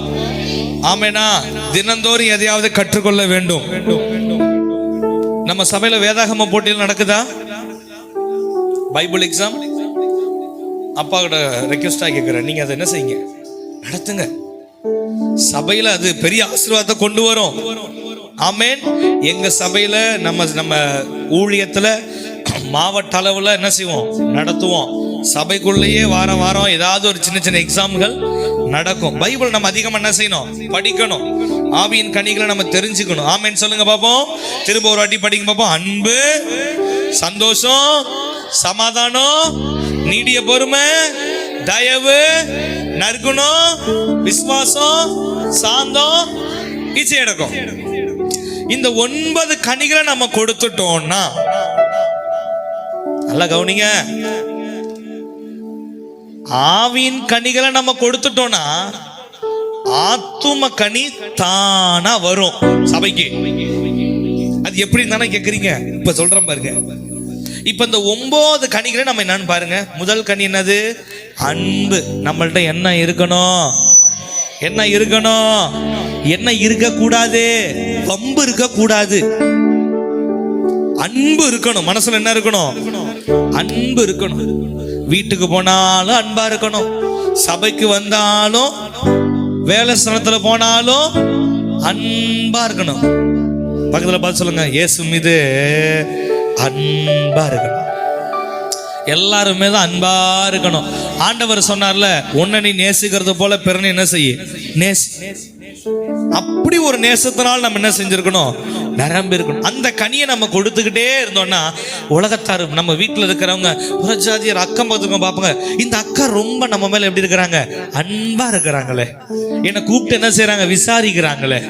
S1: ஆமெனா. தினந்தோறும் எதையாவது கற்றுக்கொள்ள வேண்டும். நம்ம சபையில வேதாகம போட்டியில் நடக்குதா? Bible exam. அப்பா கிட்ட ரெக்வெஸ்டா கேட்கிறேன், நீங்க அதை என்ன செய்யுங்க? நடத்துங்க. சபையில அது பெரிய ஆசீர்வாதத்தை கொண்டு வரும். ஆமென். எங்க சபையில நம்ம ஊழியத்துல மாவட்ட அளவுல என்ன செய்வோம்? நடத்துவோம். சபைக்குள்ளேயே வாரம் வாரம் ஏதாவது ஒரு சின்ன சின்ன எக்ஸாம்கள் நடக்கும். பைபிள் நம்ம அதிகமா என்ன செய்யணும்? படிக்கணும். ஆவியின் கனிகளை நம்ம தெரிஞ்சுக்கணும். ஆமென் சொல்லுங்க பாப்போம். திரும்ப ஒரு வாட்டி படிங்க பாப்போம். அன்பு, சந்தோஷம், சமாதானம், நீடிய பொறுமை, தயவு, நற்குணம், விசுவாசம், சாந்தம், இச்சை அடக்கம். இந்த 9 கனிகளை நம்ம கொடுத்துட்டோம்னா, நல்லா கவனிங்க, ஆவியின் கனிகளை நம்ம கொடுத்துட்டோம்னா ஆத்தும கனி தானா வரும் சபைக்கு. அது எப்படி தானே கேக்குறீங்க? இப்ப சொல்றேன் பாருங்க. இப்ப இந்த 9 கனிகளை நம்ம என்னன்னு பாருங்க. முதல் கனி என்னது? அன்பு. நம்மள்ட்ட என்ன இருக்கணும்? என்ன இருக்கணும்? என்ன இருக்க கூடாது? வம்பு இருக்க கூடாது. அன்பு இருக்கணும். மனசுல என்ன இருக்கணும்? அன்பு இருக்கணும். வீட்டுக்கு போனாலும் அன்பா இருக்கணும், சபைக்கு வந்தாலும் வேலை ஸ்தலத்துல போனாலும் அன்பா இருக்கணும். பக்கத்துல பார்த்து சொல்லுங்க, இயேசு மீது அன்பா இருக்கணும். எல்லாருமே தான் அன்பா இருக்கணும். ஆண்டவர் சொன்னார்ல, உன்னை நீ நேசிக்கிறது போல பிறனை என்ன செய்ய நேசி. அப்படி ஒரு நேசத்தினால் நம்ம என்ன செஞ்சிருக்கணும், நிரம்பி இருக்கணும். அந்த கனியை நம்ம கொடுத்துக்கிட்டே இருந்தோம்னா உலகத்தார், நம்ம வீட்டில் இருக்கிறவங்க, புறஜாதியர், அக்கம் பக்கத்துக்கும் பார்ப்பாங்க, இந்த அக்கா ரொம்ப நம்ம மேல எப்படி இருக்கிறாங்க, அன்பா இருக்கிறாங்களே, என்னை கூப்பிட்டு என்ன செய்யறாங்க, விசாரிக்கிறாங்களே,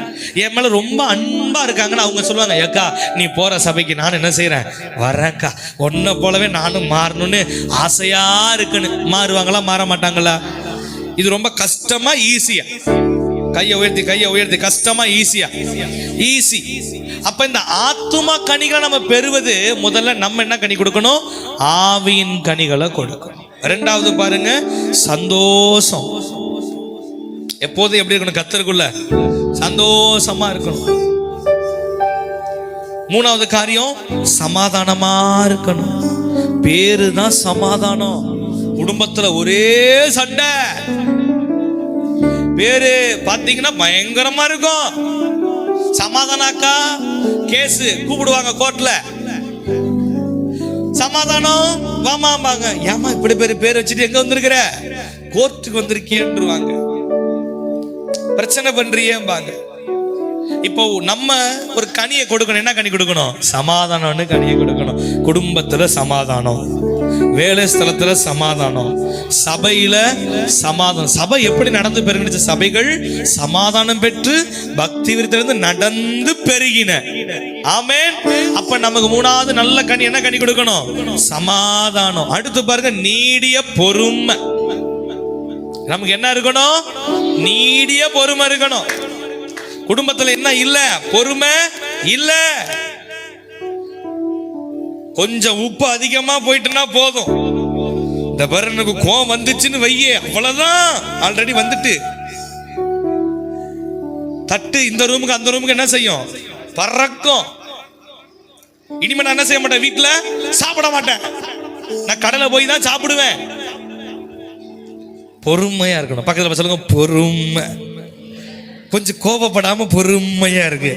S1: என் மேல ரொம்ப அன்பா இருக்காங்கன்னு அவங்க சொல்லுவாங்க. ஏக்கா நீ போற சபைக்கு நான் என்ன செய்யறேன், வரேன்க்கா, உன்னை போலவே நானும் மாறணும்னு ஆசையா இருக்குன்னு. மாறுவாங்களா, மாற மாட்டாங்களா? இது ரொம்ப கஷ்டமா ஈஸியா? கையை உயர்த்தி கஷ்டமா ஈஸியா? ஈஸி. அப்ப இந்த ஆத்துமா கனிகளை நம்ம பெறுவது, முதல்ல நம்ம என்ன கனி கொடுக்கணும், ஆவியின் கனிகளை கொடுக்கணும். இரண்டாவது பாருங்க, சந்தோஷம். எப்போதும் எப்படி இருக்கணும், கர்த்தருக்குள்ள சந்தோஷமா இருக்கணும். மூணாவது காரியம், சமாதானமா இருக்கணும். பேரு தான் சமாதானம். குடும்பத்துல ஒரே சண்டை, பேரு பாத்தீங்கன்னா பயங்கரமா இருக்கும். சமாதானாக்கா கேஸ் கூப்பிடுவாங்க கோர்ட்ல, சமாதானம் வாமாம்பாங்க. ஏமா இப்படி பேர் வச்சுட்டு எங்க வந்திருக்கிற, கோர்ட்டுக்கு வந்திருக்கேன்றுவாங்க. பிரச்சனை பண்றியேம்பாங்க. இப்போ நம்ம ஒரு கனியை கொடுக்கணும். என்ன கனி கொடுக்கணும், சமாதானம்னு கனியை கொடுக்கணும். குடும்பத்துல சமாதானம், வேலை ஸ்தலத்துல சமாதானம், சபையில சமாதானம். சபை எப்படி நடந்து பெருகினுச்சு, சபைகள் சமாதானம் பெற்று பக்தி விருத்திலிருந்து நடந்து பெருகின. ஆமென். அப்ப நமக்கு மூணாவது நல்ல கனி என்ன கனி கொடுக்கணும், சமாதானம். அடுத்து பாருங்க, நீடிய பொறுமை. நமக்கு என்ன இருக்கணும், நீடிய பொறுமை இருக்கணும். குடும்பத்துல என்ன இல்ல, பொறுமை இல்ல. கொஞ்சம் உப்பு அதிகமா போயிட்டுனா போதும், இந்த பாரு எனக்கு கோவம் வந்துச்சுன்னு வையே, அவ்வளவுதான், ஆல்ரெடி வந்துட்டு. தட்டு இந்த ரூமுக்கு அந்த ரூமுக்கு என்ன செய்யும், பறக்கும். இனிமே நான் என்ன செய்ய மாட்டேன், வீட்டுல சாப்பிட மாட்டேன், நான் கடையில போய் தான் சாப்பிடுவேன். பொறுமையா இருக்கணும். பக்கத்துல சொல்லுங்க, பொறுமை. கொஞ்சம் கோபப்படாம பொறுமையா இருக்கு.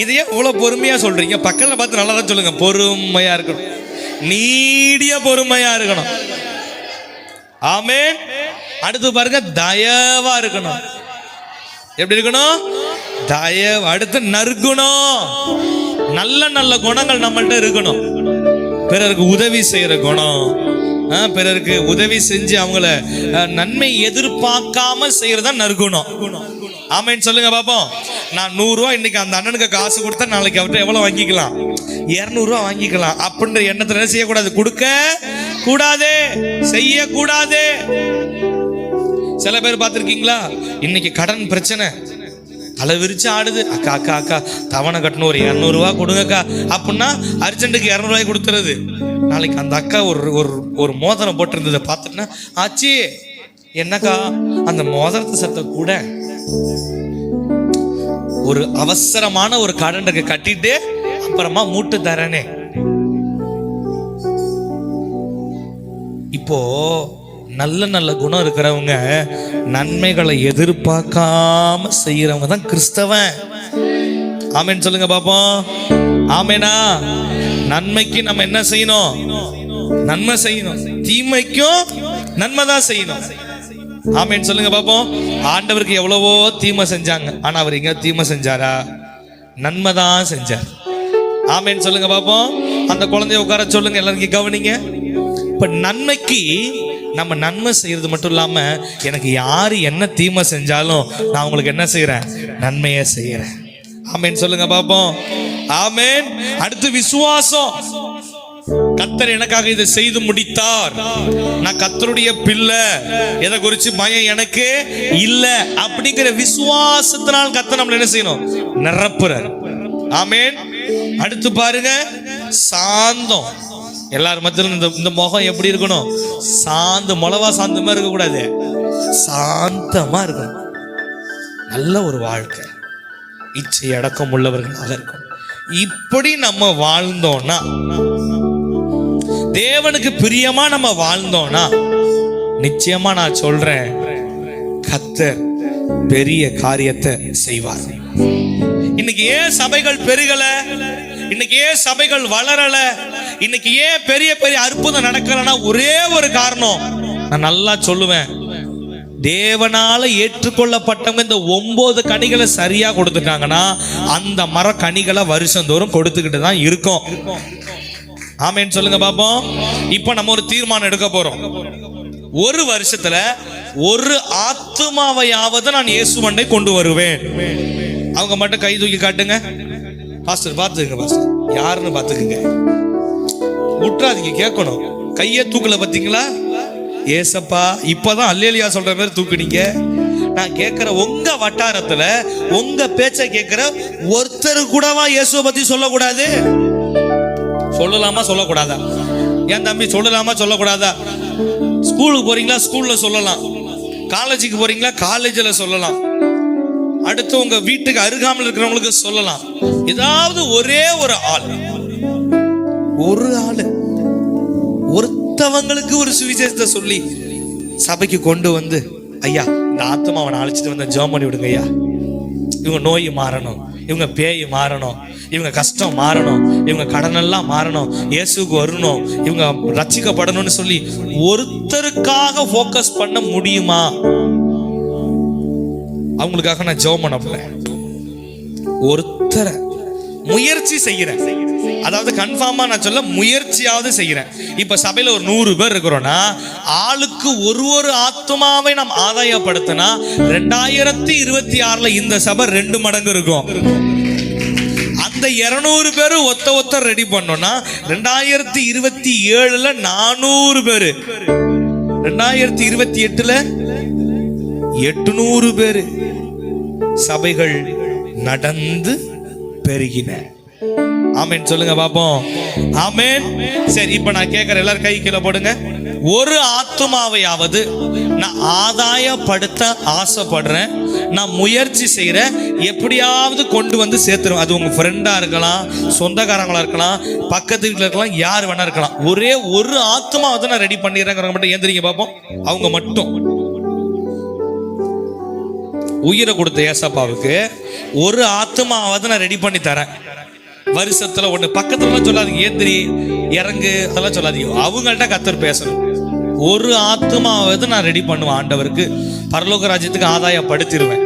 S1: இதையே இவ்வளவு பொறுமையா சொல்றீங்க, பக்கத்துல பார்த்து நல்லா தான் சொல்லுங்க, பொறுமையா இருக்கணும், நீடிய பொறுமையா இருக்கணும். ஆமென். அடுத்து பாருங்க, தயவா இருக்கணும். எப்படி இருக்கணும், தயவு. அடுத்து நற்குணம். நல்ல நல்ல குணங்கள் நம்மள்ட்ட இருக்கணும். பிறருக்கு உதவி செய்யற குணம், பிறருக்கு உதவி செஞ்சு அவங்கள நன்மை எதிர்பார்க்காம செய்யறதா நற்குணம். ஆமென் சொல்லுங்க பாப்போம். நான் 100 ரூபாய் இன்னைக்கு அந்த அண்ணனுக்கு காசு கொடுத்தா நாளைக்கு அவர்கிட்ட எவ்வளவு வாங்கிக்கலாம், 200 ரூபாய் வாங்கிக்கலாம் அப்படின்ற எண்ணத்துல என்ன செய்யக்கூடாது, கொடுக்க கூடாது, செய்யக்கூடாது. சில பேர் பார்த்திருக்கீங்களா, இன்னைக்கு கடன் பிரச்சனை தலை விரிச்சு ஆடுது. அக்கா அக்கா அக்கா தவணை கட்டணும், ஒரு 200 ரூபாய் கொடுங்கக்கா அப்படின்னா அர்ஜென்ட்டுக்கு 200 ரூபாய் கொடுத்துறது. நாளைக்கு அந்த அக்கா ஒரு மோதிரம் போட்டிருந்ததை பார்த்துட்டுனா, ஆச்சி என்னக்கா அந்த மோதிரத்தை சத்த கூட ஒரு அவசரமான ஒரு கடனுக்கு கட்டிட்டு அப்புறமா மூட்டு தரனே. இப்போ நல்ல நல்ல குணம் இருக்கிறவங்க, நன்மைகளை எதிர்பார்க்காம செய்யறவங்க தான் கிறிஸ்தவன். ஆமென் சொல்லுங்க பாப்போம். ஆமெனா. நன்மைக்கு நம்ம என்ன செய்யணும், நன்மை செய்யணும். தீமைக்கும் நன்மை தான் செய்யணும். ஆமென் சொல்லுங்க பாப்போம். ஆண்டவருக்கு எவ்வளவோ தீமை செஞ்சாங்க, ஆனா அவர் எங்க தீமை செஞ்சாரா, நன்மை தான் செஞ்சார். ஆமென் சொல்லுங்க பாப்போம். அந்த குழந்தைய உட்கார சொல்லுங்க, எல்லாருக்கும் கவனிங்க. இப்ப நன்மைக்கு நம்ம நன்மை செய்யறது மட்டும் இல்லாம, எனக்கு யாரு என்ன தீமை செஞ்சாலும் நான் உங்களுக்கு என்ன செய்யறேன், நன்மையை செய்யறேன். ஆமென் சொல்லுங்க பாப்போம். ஆமென். அடுத்து விசுவாசம். கர்த்தர் எனக்காக இதை செய்து முடித்தார், நான் கர்த்தருடைய பிள்ளை, எதை குறிச்சு பயம் எனக்கு இல்ல அப்படிங்கிற விசுவாசத்தினால் கர்த்தர் நம்மள என்ன செய்யணும், நிரப்புறார். ஆமென். அடுத்து பாருங்க, சாந்தம். எல்லாரும் மத்தியிலும் இந்த முகம் எப்படி இருக்கணும், சாந்த மிளவா சாந்தமா இருக்க கூடாது, சாந்தமா இருக்கணும். நல்ல ஒரு வாழ்க்கை, இச்சை அடக்கம் உள்ளவர்களாக இருக்கும். இப்படி நம்ம வாழ்ந்தோம்னா, தேவனுக்கு பிரியமா நம்ம வாழ்ந்தோம்னா, நிச்சயமா நான் சொல்றேன், கர்த்தர் பெரிய காரியத்தை செய்வார். இன்னைக்கு ஏன் சபைகள் பெருகல, இன்னைக்கு ஏன் சபைகள் வளரல, இன்னைக்கு ஏன் பெரிய பெரிய அற்புதம் நடக்கலன்னா ஒரே ஒரு காரணம் நான் நல்லா சொல்லுவேன், தேவனால ஏற்றுக்கொள்ளப்பட்டவங்க இந்த 9 கனிகளை சரியா கொடுத்துட்டாங்கன்னா அந்த மர கனிகளை வருஷந்தோறும் கொடுத்துக்கிட்டு தான் இருக்கும். ஆமென் சொல்லுங்க பாப்போம். இப்ப நம்ம ஒரு தீர்மானம் எடுக்க போறோம். ஒரு வருஷத்துல ஒரு ஆத்துமாவையாவது நான் இயேசுவண்டை கொண்டு வருவேன். அவங்க மட்டும் கை தூக்கி காட்டுங்க. பாஸ்டர் பாத்துக்கங்க, பாஸ்டர் யாருன்னு பாத்துக்கங்க, விட்டுறாதீங்க. கேட்கணும். கையை தூக்கல பாத்தீங்களா? ஏசப்பா இப்பதான் அல்லேலியா சொல்ற மாதிரி தூக்குனீங்க. நான் கேட்கிற உங்க வட்டாரத்துல உங்க பேச்ச கேட்கிற ஒருத்தர் கூடவா இயேசுவை பத்தி சொல்லக்கூடாது? சொல்லலாமா சொல்லக்கூடாதா? என் தம்பி சொல்லலாமா சொல்லக்கூடாதா? ஸ்கூலுக்கு போறீங்களா? ஸ்கூல்ல சொல்லலாம். காலேஜுக்கு போறீங்களா? காலேஜில் சொல்லலாம். அடுத்து உங்க வீட்டுக்கு அருகாமல் இருக்கிறவங்களுக்கு சொல்லலாம். ஏதாவது ஒரே ஒரு ஆள் ஒருத்தவங்களுக்கு ஒரு சுவிசேஷத்தை சொல்லி சபைக்கு கொண்டு வந்து, ஐயா இந்த ஆத்மாவை அழைச்சிட்டு வந்து ஜெபம் பண்ணி விடுங்க ஐயா, இவங்க நோய் மாறணும், இவங்க பேய் மாறணும், இவங்க கஷ்டம் மாறணும், இவங்க கடனெல்லாம் மாறணும், இயேசுக்கு வரணும், இவங்க ரட்சிக்கப்படணும்னு சொல்லி ஒருத்தருக்காக ஃபோக்கஸ் பண்ண முடியுமா? அவங்களுக்காக நான் ஜெபம் பண்ண போறேன். ஒருத்தரை முயற்சி செய்கிறேன். அதாவது கன்ஃபார்மா நான் சொல்ல முயற்சியாவது செய்கிறேன். இப்ப சபையில ஒரு 100 பேர் இருக்கிறோம்னா ஆளுக்கு ஒரு ஆத்மாவை நாம் ஆதாயப்படுத்தினா 2026 இந்த சபை 2 மடங்கு இருக்கும். அந்த 200 பேரு ஒத்த ரெடி பண்ணோம்னா 2027 400 பேரு, 2028 800 பேரு சபைகள் நடந்து பெருகின. ஆமென் சொல்லுங்க பாப்போம். ஆமென். சரி, இப்ப நான் கேட்கிற எல்லாரும் கை கீழே போடுங்க. ஒரு ஆத்துமாவையாவது நான் ஆதாயப்படுத்த ஆசைப்படுறேன், நான் முயற்சி செய்யறேன், எப்படியாவது கொண்டு வந்து சேர்த்துருவேன். அது உங்க ஃப்ரெண்டா இருக்கலாம், சொந்தக்காரங்களா இருக்கலாம், பக்கத்து வீட்டுல இருக்கலாம், யார் வேணா இருக்கலாம். ஒரே ஒரு ஆத்துமாவது நான் ரெடி பண்ணிடுறேங்கிறவங்க மட்டும் ஏந்திரிங்க பாப்போம். அவங்க மட்டும் உயிரை கொடுத்த ஏசப்பாவுக்கு ஒரு ஆத்மாவது நான் ரெடி பண்ணி தரேன். வருஷத்துல ஒண்ணு. பக்கத்துல சொல்லாதீங்க, ஏந்திரி இறங்கு அதெல்லாம் சொல்லாதீங்க. அவங்கள்ட்ட கர்த்தர் பேசணும். ஒரு ஆத்மாவது நான் ரெடி பண்ணுவேன், ஆண்டவருக்கு பரலோக ராஜ்யத்துக்கு ஆதாயப்படுத்திடுவேன்.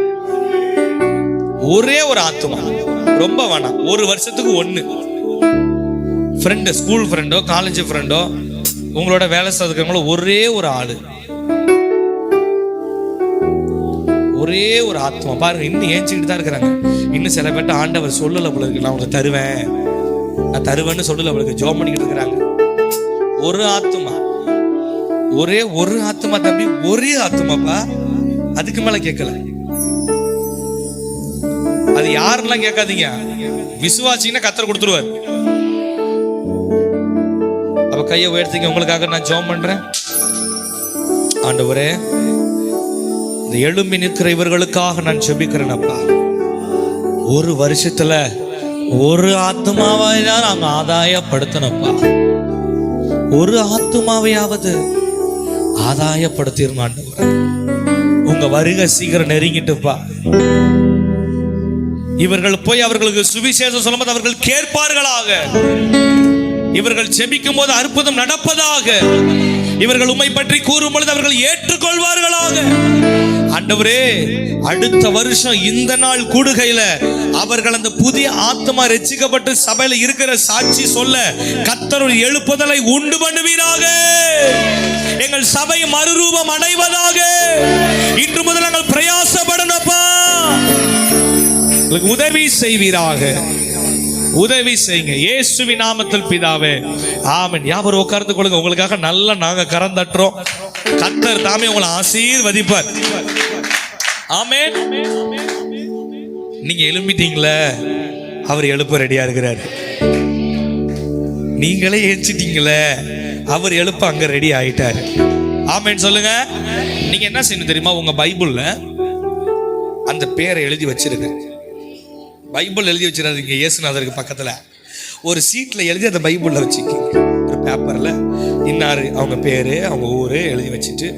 S1: ஒரே ஒரு ஆத்மா, ரொம்ப வேணாம், ஒரு வருஷத்துக்கு 1 ஃப்ரெண்டு, ஸ்கூல் ஃப்ரெண்டோ காலேஜ் ஃப்ரெண்டோ உங்களோட வேலை செய்யறவங்களோ ஒரே ஒரு ஆளு, ஒரே ஒரு ஆத்மா. பாருங்க, இன்னும் ஏஞ்சிக்கிட்டு தான் இருக்கிறாங்க. இன்னும் சில பேர்ட்ட ஆண்டவர் சொல்லல போல இருக்கு, நான் உங்களுக்கு தருவேன், நான் தருவேன்னு சொல்லல போல இருக்கு, ஜெபம் பண்ணிக்கிட்டு இருக்கிறாங்க. ஒரு ஆத்மா, ஒரே ஒரு ஆத்மா தம்பி, ஒரே ஆத்மாப்பா, அதுக்கு மேல கேட்கல. அது யாருன்னெல்லாம் கேட்காதீங்க, விசுவாசிங்கன்னா கர்த்தர் கொடுத்துருவார். அப்ப கையை உயர்த்திங்க, உங்களுக்காக நான் ஜெபம் பண்றேன். ஆண்டவரே, இந்த எழும்பி நிற்கிற இவர்களுக்காக நான் ஜெபிக்கிறேன் அப்பா. ஒரு வருஷத்துல ஒரு ஆத்மாவை தான் நாங்க ஆதாயப்படுத்தணும்ப்பா. ஒரு ஆத்மாவையாவது ஆதாயப்படுத்திருங்க ஆண்டவரே. உங்க வருகை சீக்கிரம் நெருங்கிட்டுப்பா. இவர்கள் போய் அவர்களுக்கு சுவிசேஷம் சொல்லும்போது அவர்கள் கேட்பார்களாக. இவர்கள் ஜெபிக்கும் போது அற்புதம் நடப்பதாக. இவர்கள் உம்மை பற்றி கூறும் பொழுது அவர்கள் ஏற்றுக்கொள்வார்களாக. ஆண்டவரே, அடுத்த வருஷம் இந்த நாள் கூடுகையில அவர்கள் அந்த புதிய ஆத்மா ரட்சிக்கப்பட்டு சபையில இருக்கிற சாட்சி சொல்ல கர்த்தர் ஒரு எழுப்புதலை உண்டு பண்ணுவீராக. எங்கள் சபை மறுரூபம் அடைவதாக. இன்று முதல் நாங்கள் பிரயாசப்படணும்ப்பா. உதவி செய்வீராக. உதவி செய்யுங்க இயேசுவின் நாமத்தில் பிதாவே, ஆமென். யாவரும் உட்கார்ந்து கொள்ளுங்க. உங்களுக்காக நல்லா நாங்க கரம் தட்டுறோம். கர்த்தர் தாமே உங்களை ஆசீர்வதிப்பார். ஆமென். நீங்க எழும்பிட்டீங்களே, அவர் எழுப்ப ரெடியா இருக்கிறார். நீங்களே எழுச்சிட்டீங்களே, அவர் எழுப்ப அங்க ரெடி ஆயிட்டாரு. ஆமென் சொல்லுங்க. நீங்க என்ன செய்யணும் தெரியுமா? உங்க பைபிள்ல அந்த பேரை எழுதி வச்சிருங்க. பைபிள் எழுதி வச்சிடாதீங்க. இயேசுநாதருக்கு பக்கத்துல ஒரு சீட்ல எழுதி அந்த பைபிள்ல வச்சுக்கிங்க. ஒரு பேப்பர்ல இன்னாரு அவங்க பேரு அவங்க ஊரு எழுதி வச்சுட்டு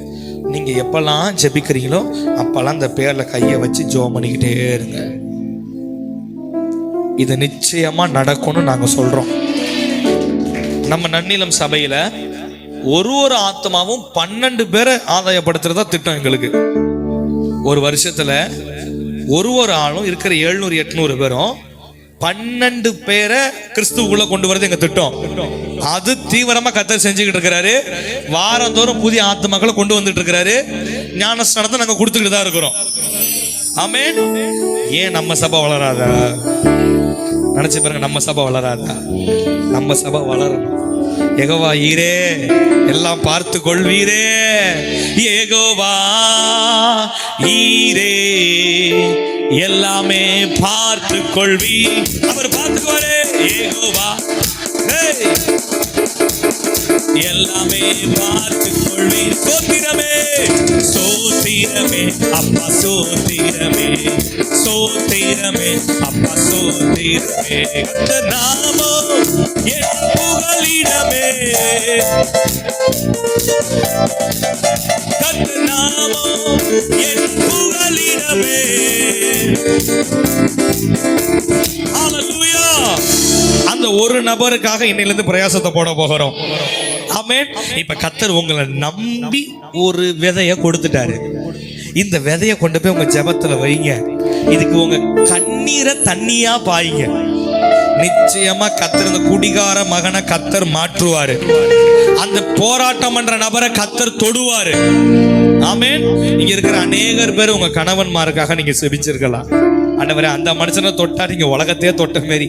S1: நீங்க எப்பெல்லாம் ஜெபிக்கிறீங்களோ அப்பெல்லாம் அந்த பேர்ல கையை வச்சு ஜெபம் பண்ணிக்கிட்டே இருங்க. இது நிச்சயமா நடக்கும்னு நாங்க சொல்றோம். நம்ம நன்னிலம் சபையில ஒரு ஆத்மாவும் 12 பேரை ஆதாயப்படுத்துறதா திட்டம் எங்களுக்கு. ஒரு வருஷத்துல ஒரு ஆளும் இருக்கிற 700-800 பேரும் 12 பேரை கிறிஸ்துவுக்குள்ள கொண்டு வரது எங்க திட்டம். அது தீவிரமா கர்த்தர் செஞ்சுக்கிட்டு இருக்கிறாரு. வாரந்தோறும் புதிய ஆத்துமாக்களை கொண்டு வந்துட்டு இருக்கிறாரு. ஞானஸ்நானத்தை நாங்க கொடுத்துக்கிட்டு தான் இருக்கிறோம். ஆமென். ஏன் நம்ம சபை வளராதா? நினைச்சு பாருங்க, நம்ம சபை வளராதா? நம்ம சபை வளரணும். யெகோவா ஈரே எல்லாம் பார்த்து கொள்வீரே, யெகோவா ஈரே எல்லாமே பார்த்து கொள்வி. அவர் பார்த்துக்குவாரே. யெகோவா எல்லாமே பார்த்து கொள்வி. சோத்திரமே சோத்திரமே அப்பா சோத்திரமே, சோத்திரமே அப்பா சோத்திரமே. அந்த நாமம் என் புகலிடமே, அந்த நாமம் என் புகலிடமே. ஹல்லேலூயா. அந்த ஒரு நபருக்காக இன்னையிலிருந்து பிரயாசத்தை போட போகிறோம். ஆமென். இப்ப கர்த்தர் உங்களை நம்பி ஒரு விதைய கொடுத்துட்டாரு. இந்த விதைய கொண்டு போய் உங்க ஜெபத்துல வைங்க. இதுக்கு உங்க கண்ணீரை தண்ணியா பாய்ங்க. நிச்சயமா கர்த்தர் இந்த குடிகார மகனை கர்த்தர் மாற்றுவாரு. அந்த போராட்டம் பண்ற நபரை கர்த்தர் தொடுவாரு. ஆமென். இங்க இருக்கிற அநேகர் பேர் உங்க கணவன்மாருக்காக நீங்க செபிச்சிருக்கலாம். ஆண்டவரே, அந்த மனுஷனை தொட்டா நீங்க உலகத்தையே தொட்ட மாரி,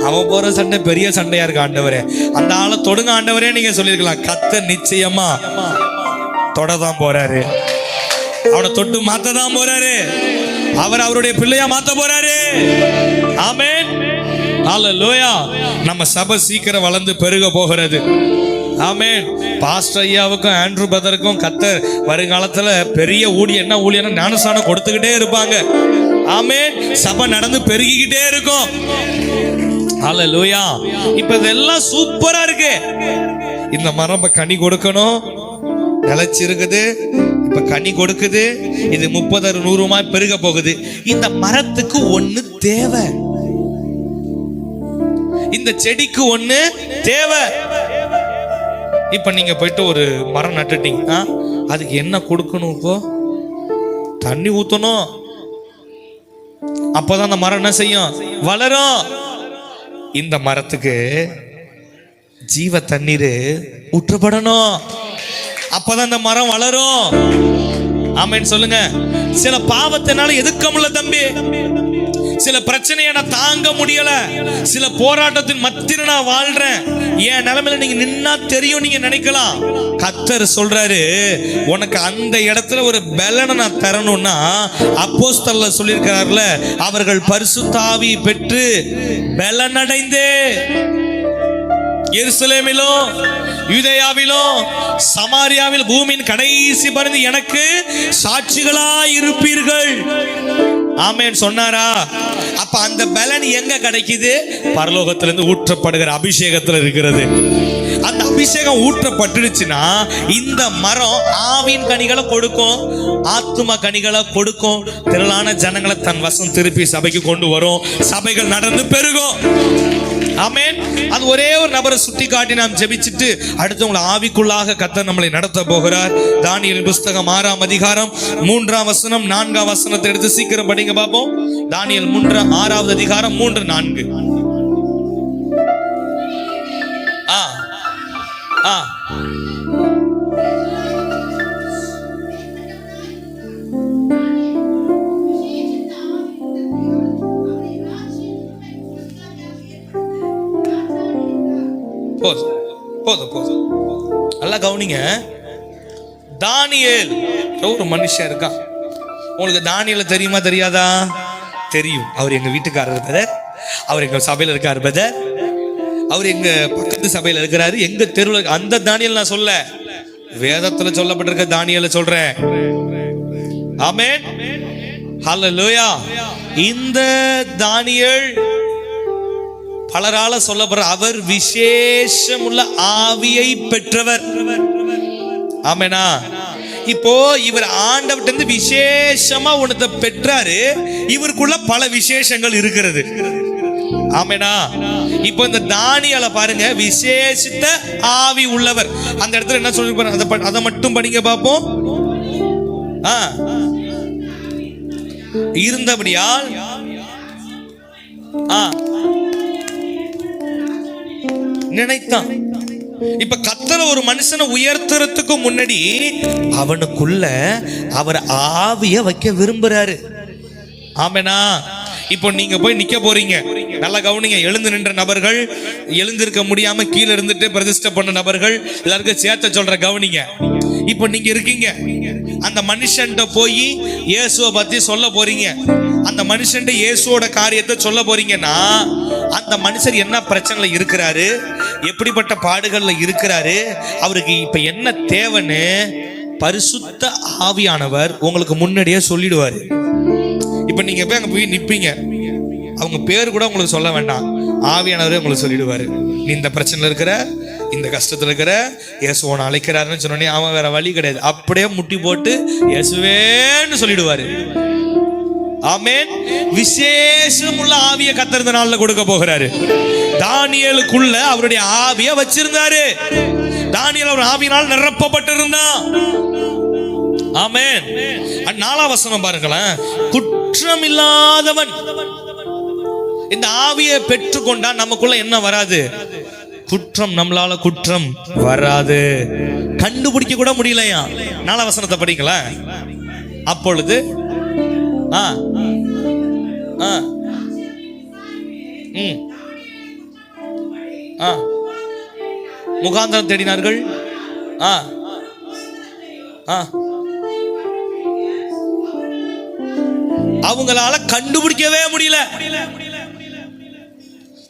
S1: அவன் போற சண்டை பெரிய சண்டையா இருக்கு ஆண்டவரே, அந்த ஆளை தொடுங்க ஆண்டவரே நீங்க சொல்லிருக்கலாம். கர்த்தர் நிச்சயமா தொடதான் போறாரு. அவனை தொட்டு மாத்ததான் போறாரு. அவர் அவருடைய பிள்ளையா மாத்த போறாரு. ஆமென். ஹல்லேலூயா. நம்ம சபை சீக்கிரம் வளர்ந்து பெருக போகிறது. ஆமென். பாஸ்டர் ஐயாவுக்கும் ஆண்ட்ரூ பிரதருக்கும் கர்த்தர் வருங்காலத்துல பெரிய என்ன ஊழியனா ஞானஸ்நானம் கொடுத்துக்கிட்டே இருப்பாங்க. ஆமென். சபை நடந்து பெருகிக்கிட்டே இருக்கும். ஹல்லேலூயா. இப்ப இதெல்லாம் சூப்பரா இருக்கு. இந்த மரம் கனி கொடுக்கணும், நிலைச்சிருக்குது, இப்ப கனி கொடுக்குது. இது 30-100 பெருக போகுது. இந்த மரத்துக்கு ஒண்ணு தேவை, இந்த செடிக்கு ஒண்ணு தேவை. இப்ப நீங்க போயிட்டு ஒரு மரம் நட்டுட்டீங்க, அதுக்கு என்ன கொடுக்கணும்? இப்போ தண்ணி ஊத்தணும். அப்பதான் அந்த மரம் என்ன செய்யும்? வளரும். இந்த மரத்துக்கு ஜீவ தண்ணீர் ஊற்றப்படணும். அப்பதான் இந்த மரம் வளரும். ஆமென் சொல்லுங்க. சில பாவத்தினால எதுக்க முடியல தம்பி, சில பிரச்சனையை நான் தாங்க முடியல, சில போராட்டத்தின் மத்தியில நான் வாழ்றேன், என் நிலைமையில நீங்க நின்னா தெரியும் நீங்க நினைக்கலாம். கர்த்தர் சொல்றாரு, உனக்கு அந்த இடத்துல ஒரு பலனை நான் தரணும்னா அப்போஸ்தலர் சொல்லியிருக்கிறார்ல, அவர்கள் பரிசுத்த ஆவி பெற்று பலனடைந்து எருசலேமிலும் யூதேயாவிலும் சமாரியாவில் பூமியின் கடைசி பரிந்து எனக்கு சாட்சிகளாய் இருப்பீர்கள். ஆமென் சொன்னாரா? அப்ப அந்த பலன் எங்க கிடைக்குது? பரலோகத்திலிருந்து ஊற்றப்படுகிற அபிஷேகத்துல இருக்கிறது. அந்த அபிஷேகம் ஊற்றப்பட்டுடுச்சுன்னா இந்த மரம் ஆவின் கனிகளை கொடுக்கும், ஆத்தும கனிகளை கொடுக்கும், திரளான ஜனங்களை தன் வசம் திருப்பி சபைக்கு கொண்டு வரும், சபைகள் நடந்து பெருகும். ஆமென். அது ஒரே ஒரு நபரை சுட்டி காட்டி நாம் ஜெபிச்சுட்டு அடுத்து உங்களை ஆவிக்குள்ளாக கர்த்தர் நம்மளை நடத்த போகிறார். தானியேல் புஸ்தகம் 6ஆம் அதிகாரம் 3ஆம் வசனம் 4ஆம் வசனத்தை எடுத்து சீக்கிரம் படிங்க பாப்போம். தானியேல் 6வது அதிகாரம் 3-4. போதும் நல்லா கவனிங்க. தானியேல் ஒரு மனுஷன் இருக்கான். உங்களுக்கு தானியேல தெரியுமா தெரியாதா? தெரியும். அவர் எங்க வீட்டுக்காரர் பிரதர், அவர் எங்க சபையில இருக்காரு பிரதர், அவர் எங்க பக்கத்து சபையில இருக்கிறாரு, எங்க தெருவில். அந்த தானியேல் நான் சொல்ல, வேதத்துல சொல்லப்பட்டிருக்க தானியேல சொல்றேன். ஆமென். ஹல்லேலூயா. இந்த தானியேல் பலரால சொல்லப்படுற அவர் விசேஷமுள்ள ஆவியை பெற்றவர். ஆமெனா. இப்போ இவர் ஆண்டவர்கிட்ட விசேஷமா ஒண்ணு பெற்றாரு. இவருக்குள்ள பல விசேஷங்கள் இருக்கிறது. ஆமெனா. இப்போ இந்த தானியேல பாருங்க, விசேஷித்த ஆவி உள்ளவர். அந்த இடத்துல என்ன சொல்லி அதை மட்டும் படிங்க பாப்போம். இருந்தபடியால் நினைத்தான். இப்ப கர்த்தர் ஒரு மனுஷனை உயர்த்துறதுக்கு முன்னாடி அவனுக்குள்ள அவர் ஆவிய வைக்க விரும்புறாரு. ஆமெனா? இப்போ நீங்க போய் நிக்க போறீங்க, நல்லா கவனிங்க. எழுந்து நின்ற நபர்கள், எழுந்திருக்க முடியாம கீழே இருந்துட்டு பிரதிஷ்டை பண்ண நபர்கள், எல்லாருக்கும் சேர்த்த சொல்ற கவனிங்க. இப்போ நீங்க இருக்கீங்க, அந்த மனுஷன்ட்ட போய் இயேசுவை பத்தி சொல்ல போறீங்க. அந்த மனுஷன்ட்ட இயேசுவோட காரியத்தை சொல்ல போறீங்கன்னா, அந்த மனுஷர் என்ன பிரச்சனைல இருக்கிறாரு, எப்படிப்பட்ட பாடுகள்ல இருக்கிறாரு, அவருக்கு இப்ப என்ன தேவைன்னு பரிசுத்த ஆவியானவர் உங்களுக்கு முன்னாடியே சொல்லிடுவாரு. இப்ப நீங்க போய் அங்க போய் நிப்பீங்க, அவங்க பேர் கூட உங்களுக்கு சொல்ல வேண்டாம், ஆவியானவரே உங்களுக்கு சொல்லிடுவாரு. நீ இந்த பிரச்சனைல இருக்கிற, இந்த கஷ்டத்துல இருக்கிற, இயேசுவனை அழைக்கிறாருன்னு சொன்னோடனே அவன் வேற வழி கிடையாது, அப்படியே முட்டி போட்டு இயேசுவேன்னு சொல்லிடுவாரு. ஆமென். விசேஷமுள்ள ஆவியை கர்த்தர் இந்த நாள்ல கொடுக்க போகிறாரு. தானியேலுக்குள்ள அவருடைய ஆவியை வச்சிருந்தாரு. தானியேல் அவர் ஆவியினால் நிரப்பப்பட்டிருந்தான். ஆமென். 4ஆம் வசனம் பாருங்களேன். குற்றம் இல்லாதவன். இந்த ஆவியை பெற்றுக்கொண்டா நமக்குள்ள என்ன வராது? குற்றம். நம்மளால குற்றம் வராது, கண்டுபிடிக்க கூட முடியலையா? 4ஆம் வசனத்தை படிக்கல. அப்பொழுது முகாந்திரம் தேடினார்கள். அவங்களால கண்டுபிடிக்கவே முடியல.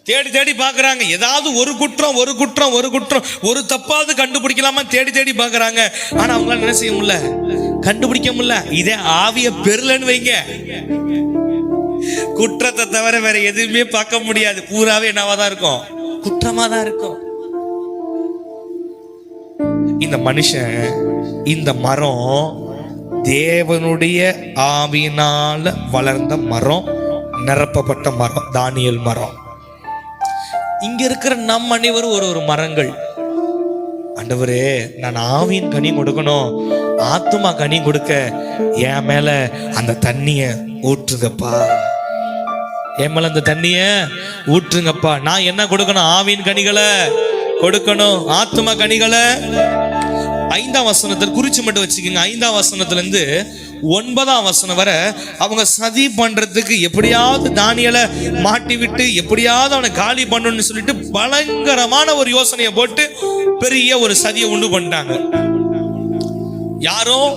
S1: தேடி தேடி பாக்குறாங்க, ஏதாவது ஒரு குற்றம் ஒரு குற்றம் ஒரு குற்றம் ஒரு தப்பாவது கண்டுபிடிக்கலாமா தேடி தேடி பாக்குறாங்க. ஆனா அவங்களால என்ன செய்ய முடியல, கண்டுபிடிக்க முடியல. இதே ஆவிய பெறலன்னு வைங்க, குற்றத்தை தவிர வேற எதுவுமே பார்க்க முடியாது. பூராவே என்னவாதான் இருக்கும்? குற்றமா தான் இருக்கும். இந்த மனுஷன், இந்த மரம் தேவனுடைய ஆவியினால வளர்ந்த மரம், நிரப்பப்பட்ட மரம், தானியேல் மரம். இங்க இருக்கிற நம் அனைவரும் ஒரு ஒரு மரங்கள். ஆண்டவரே, நான் ஆவியின் கனி கொடுக்கணும், ஆத்துமா கனி கொடுக்க என் மேல அந்த தண்ணிய ஊற்றுங்கப்பா, என் மேல அந்த தண்ணிய ஊற்றுங்கப்பா. நான் என்ன கொடுக்கணும்? ஆவியின் கனிகளை கொடுக்கணும், ஆத்துமா கனிகளை. 5ஆம் வசனத்தில் குறிச்சு மட்டும் வச்சுக்கோங்க. 5ஆம் வசனத்துல இருந்து 9ஆம் வசனம் வரை அவங்க சதி பண்றதுக்கு எப்படியாவது தானியேலை மாட்டி விட்டு எப்படியாவது அவனை காலி பண்ணணும்னு சொல்லிட்டு பயங்கரமான ஒரு யோசனையை போட்டு பெரிய ஒரு சதியை உண்டு பண்ணிட்டாங்க. யாரும்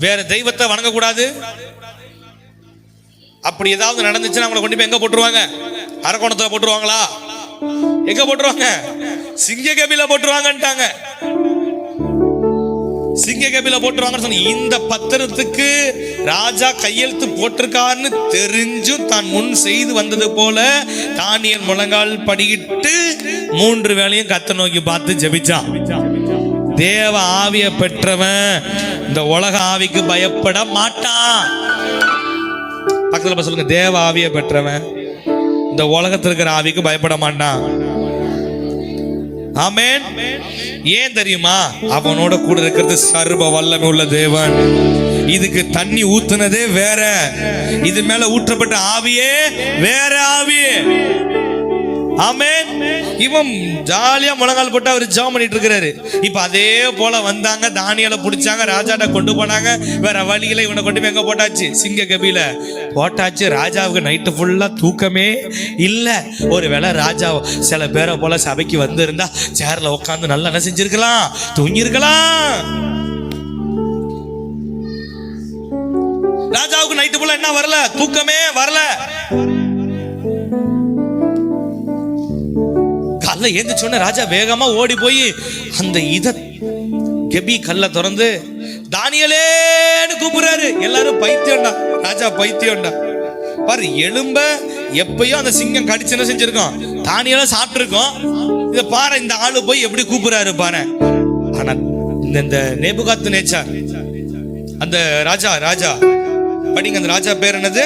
S1: வேற தெய்வத்தை வணங்கக்கூடாது. அப்படி ஏதாவது நடந்துச்சுன்னா அவங்களை கொண்டு போய் எங்க போட்டுருவாங்க? அரக்கோணத்துல போட்டுருவாங்களா? எங்க போட்டுருவாங்க? சிங்க கபில போட்டுருவாங்கன்ட்டாங்க. சிங்க கபில போட்டுருவாங்கன்னு சொன்ன இந்த பத்திரத்துக்கு ராஜா கையெழுத்து போட்டிருக்காருன்னு தெரிஞ்சும் தான் முன் செய்து வந்தது போல தானியேல் முழங்கால் படியிட்டு 3 வேளையும் கர்த்தரை நோக்கி பார்த்து ஜெபிச்சான். தேவ ஆவியை பெற்றவன் இந்த உலக ஆவிக்கு பயப்பட மாட்டான். பக்கத்துல சொல்லுங்க, தேவ ஆவியை பெற்றவன் இந்த உலகத்தில் இருக்கிற ஆவிக்கு பயப்பட மாட்டான். ஆமென். ஏன் தெரியுமா? அவனோட கூட இருக்கிறது சர்வ வல்லமை உள்ள தேவன். இதுக்கு தண்ணி ஊத்துனதே வேற, இது மேல ஊற்றப்பட்ட ஆவியே வேற ஆவியே. ஆமென். இவன் ஜாலியா முழங்கால் போட்டு அவர் ஜெபம் பண்ணிட்டு இருக்கிறாரு. இப்ப அதே போல வந்தாங்க, தானியேலை பிடிச்சாங்க, ராஜாட்ட கொண்டு போனாங்க. வேற வழியில இவனை கொண்டு போய் எங்க போட்டாச்சு? சிங்க கபில போட்டாச்சு. ராஜாவுக்கு நைட்டு ஃபுல்லா தூக்கமே இல்ல. ஒருவேளை ராஜா சில பேரை போல சபைக்கு வந்து இருந்தா சேர்ல உட்காந்து நல்லா என்ன செஞ்சிருக்கலாம்? தூங்கி இருக்கலாம். ராஜாவுக்கு நைட்டு ஃபுல்லா என்ன வரல? தூக்கமே வரல. காலைல ஏந்திரிச்ச உடனே ராஜா வேகமா ஓடி போய் அந்த கெபி கல்லை திறந்து தானியேலேன்னு கூப்பிடுறாரு. எல்லாரும் பைத்தியம்டா, ராஜா பைத்தியம்டா. பாரு, எலும்ப எப்பயும் அந்த சிங்கம் கடிச்சு என்ன செஞ்சிருக்கோம்? தானியேல சாப்பிட்டு இருக்கோம். இத பாரு, இந்த ஆளு போய் எப்படி கூப்பிடுறாரு பாரு. ஆனா இந்த நேபுகாத்நேச்சார், அந்த ராஜா படிங்க, அந்த ராஜா பேர் என்னது?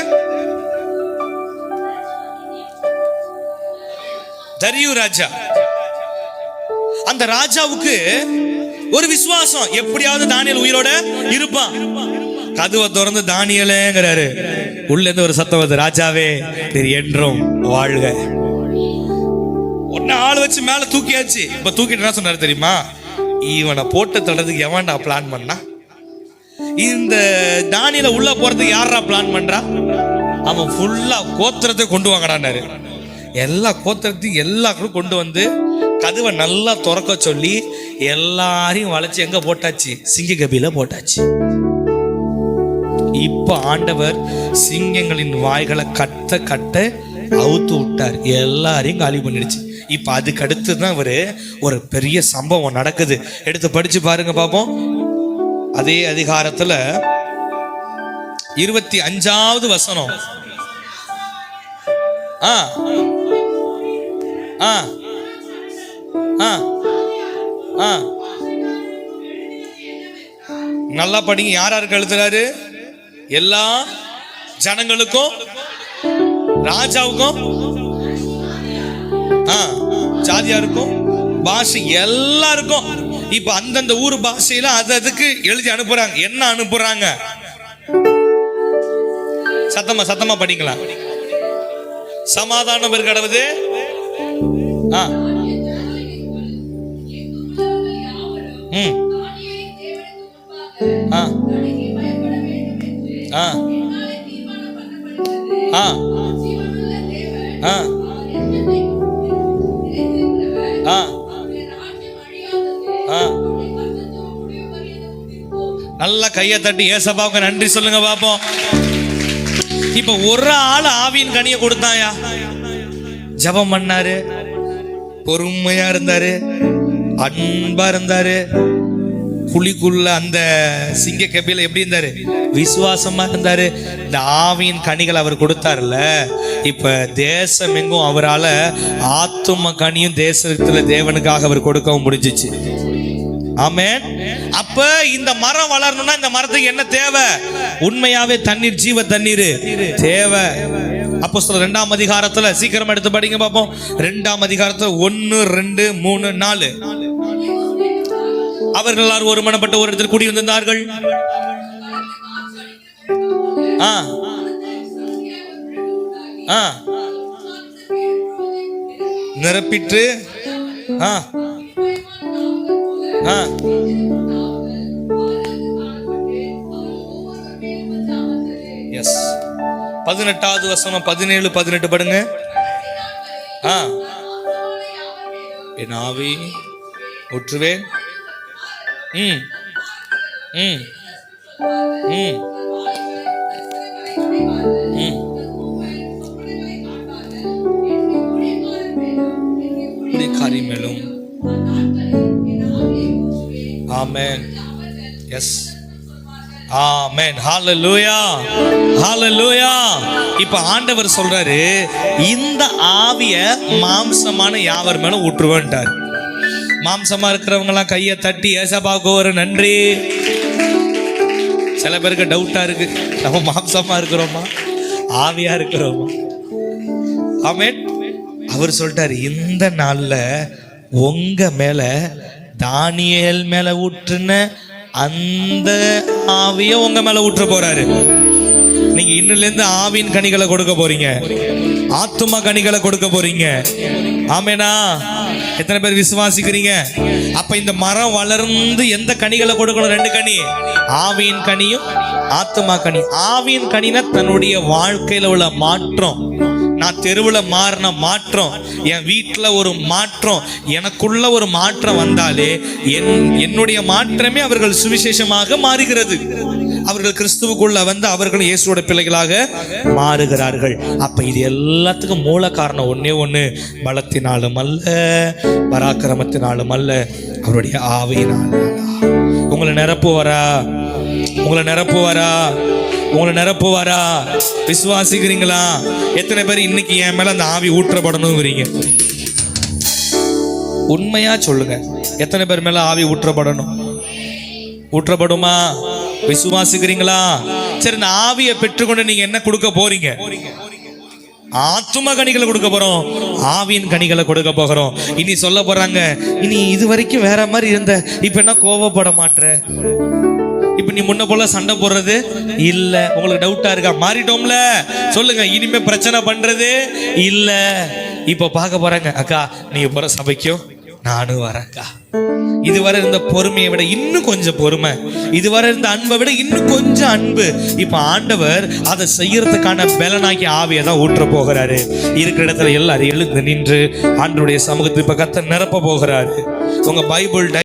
S1: தரியு ராஜா. அந்த ராஜாவுக்கு ஒரு விசுவாசம், எப்படியாவது தானியேல் உயிரோட இருப்பான். கதவை திறந்து தானியேலேங்கிறாரு. உள்ள இருந்து ஒரு சத்தம் வருது, ராஜாவே நீர் என்றும் வாழ்க. ஒன்னு ஆள் வச்சு மேல தூக்கியாச்சு. இப்ப தூக்கிட்டு என்ன சொன்னாரு தெரியுமா? இவனை போட்டு தடுறதுக்கு எவன்டா பிளான் பண்ணா? இந்த தானியேல உள்ள போறதுக்கு யாரா பிளான் பண்றா? அவன் ஃபுல்லா கோத்திரத்தை கொண்டு வாங்கடான்னாரு. எல்லா கோத்திரத்தையும் எல்லாரும் கொண்டு வந்து கதவை நல்லா திறக்க சொல்லி எல்லாரையும் வளைச்சு எங்க போட்டாச்சு? சிங்க கபில போட்டாச்சு. இப்ப ஆண்டவர் சிங்கங்களின் வாய்களை கட்ட கட்ட அவுத்து விட்டார். எல்லாரையும் காலி பண்ணிடுச்சு. இப்ப அதுக்கு அடுத்து தான் ஒரு பெரிய சம்பவம் நடக்குது. எடுத்து படிச்சு பாருங்க பாப்போம். அதே அதிகாரத்துல 25வது வசனம். நல்லா படிங்க. யாருக்கு எழுதுறாரு? எல்லா ஜனங்களுக்கும், ராஜாவுக்கும், ஜாதியாருக்கும், பாஷை எல்லாருக்கும். இப்ப அந்தந்த ஊர் பாஷையில அதுக்கு எழுதி அனுப்புறாங்க. என்ன அனுப்புறாங்க? சத்தமா படிக்கலாம். சமாதானம் கடவுது. நல்லா கையை தட்டி ஏசப்பாவுக்கு நன்றி சொல்லுங்க பாப்போம். இப்ப ஒரு ஆள் ஆவியின் கனியை கொடுத்தாயா? ஜெபம் பண்ணாரு, பொறுமையா இருந்தாரு, அன்பா இருந்தாரு. குழிக்குள்ள அந்த சிங்க கபில எப்படி இருந்தாரு? விசுவாசமா இருந்தாரு. இந்த ஆவியின் கனிகள் அவர் கொடுத்தாருல்ல. இப்ப தேசம் எங்கும் அவரால ஆத்தும கனியும் தேசத்துல தேவனுக்காக அவர் கொடுக்கவும் முடிஞ்சிச்சு. ஆமென். அப்ப இந்த மரம் வளரணும்னா இந்த மரத்துக்கு என்ன தேவை? உண்மையாவே தண்ணீர், ஜீவ தண்ணீர் தேவை. அப்போஸ்தலர் 2ஆம் அதிகாரத்துல சீக்கிரம் எடுத்து படிங்க பாப்போம். 2ஆம் அதிகாரத்துல 1, 2, 3, 4. அவர்கள் எல்லாரும் ஒரு மனப்பட்ட ஒரு இடத்தில் கூடி வந்திருந்தார்கள். நிரப்பிட்டு எஸ் 18வது வசனம் 17, 18 படுங்க. என் ஆவி ஊற்றுவேன். காரியங்களும். ஆமென். எஸ், ஆமென். ஹல்லேலூயா, ஹல்லேலூயா. இப்ப ஆண்டவர் சொல்றாரு, இந்த ஆவிய மாம்சமான யாவர் மேல ஊற்றுவேன்ட்டார். மாம்சமா இருக்கிறவங்க எல்லாம் கையை தட்டி ஏசப்பாவுக்கு ஒரு நன்றி. சில பேருக்கு டவுட்டா இருக்கு, நம்ம மாம்சமா இருக்கிறோமா ஆவியா இருக்கிறோமா? ஆமென். அவர் சொல்லிட்டாரு, இந்த நாள்ல உங்க மேல தானியேல் மேல ஊற்றுன அந்த ஆவிய உங்க மேல ஊற்ற போறாரு. நீங்க இன்னில இருந்து ஆவியின் கனிகளை கொடுக்க போறீங்க, ஆத்துமா கனிகளை கொடுக்க போறீங்க. ஆமெனா? எத்தனை பேர் விசுவாசிக்கிறீங்க? அப்ப இந்த மரம் வளர்ந்து எந்த கனிகளை கொடுக்கணும்? 2 கனி, ஆவியின் கனியும் ஆத்துமா கனி. ஆவியின் கனினா தன்னுடைய வாழ்க்கையில உள்ள மாற்றம். நான் தெருவில் மாறின மாற்றம், என் வீட்டில் ஒரு மாற்றம், எனக்குள்ள ஒரு மாற்றம் வந்தாலே என்னுடைய மாற்றமே அவர்கள் சுவிசேஷமாக மாறுகிறது. அவர்கள் கிறிஸ்துவுக்குள்ள வந்து அவர்கள் இயேசுவோட பிள்ளைகளாக மாறுகிறார்கள். அப்ப இது எல்லாத்துக்கும் மூல காரணம் ஒன்னே ஒண்ணு, பலத்தினாலும் அல்ல, பராக்கிரமத்தினாலும் அல்ல, அவருடைய ஆவியினால். உங்களை நிரப்புவாரா? உங்களை நிரப்புவாரா? உங்களை நிரப்புவாரா? விசுவாசிக்கிறீங்களா? எத்தனை பேர் இன்னைக்கு என் மேல அந்த ஆவி ஊற்றப்படணுங்கிறீங்க? உண்மையா சொல்லுங்க. எத்தனை பேர் மேல ஆவி ஊற்றப்படணும்? ஊற்றப்படுமா? விசுவாசிக்கிறீங்களா? சரி, இந்த ஆவியை பெற்றுக்கொண்டு நீங்க என்ன கொடுக்க போறீங்க? ஆத்தும கனிகளை கொடுக்க போறோம். ஆவியின் கனிகளை கொடுக்க போகிறோம். இனி சொல்ல போறாங்க, இனி இது வரைக்கும் வேற மாதிரி இருந்த, இப்ப என்ன கோவப்பட மாட்ற, இப்ப நீ முன்ன போல சண்டை போடுறது இல்ல. உங்களுக்கு டவுட்டா இருக்கா? மாறிட்டோம்ல, சொல்லுங்க. இனிமே பிரச்சனை பண்றது இல்ல. இப்ப பார்க்க போறாங்க, அக்கா நீங்க போற சபைக்கும் நானும் வரேன்க்கா. இதுவரை இருந்த பொறுமையை விட இன்னும் கொஞ்சம் பொறுமை, இதுவரை இருந்த அன்பை விட இன்னும் கொஞ்சம் அன்பு. இப்ப ஆண்டவர் அதை செய்யறதுக்கான பலனாக்கி ஆவியை தான் ஊற்ற போகிறாரு. இருக்கிற இடத்துல எல்லாரும் எழுந்து நின்று ஆண்டவருடைய சமூகத்தை இப்ப கர்த்தர் நிரப்ப போகிறாரு. உங்க பைபிள்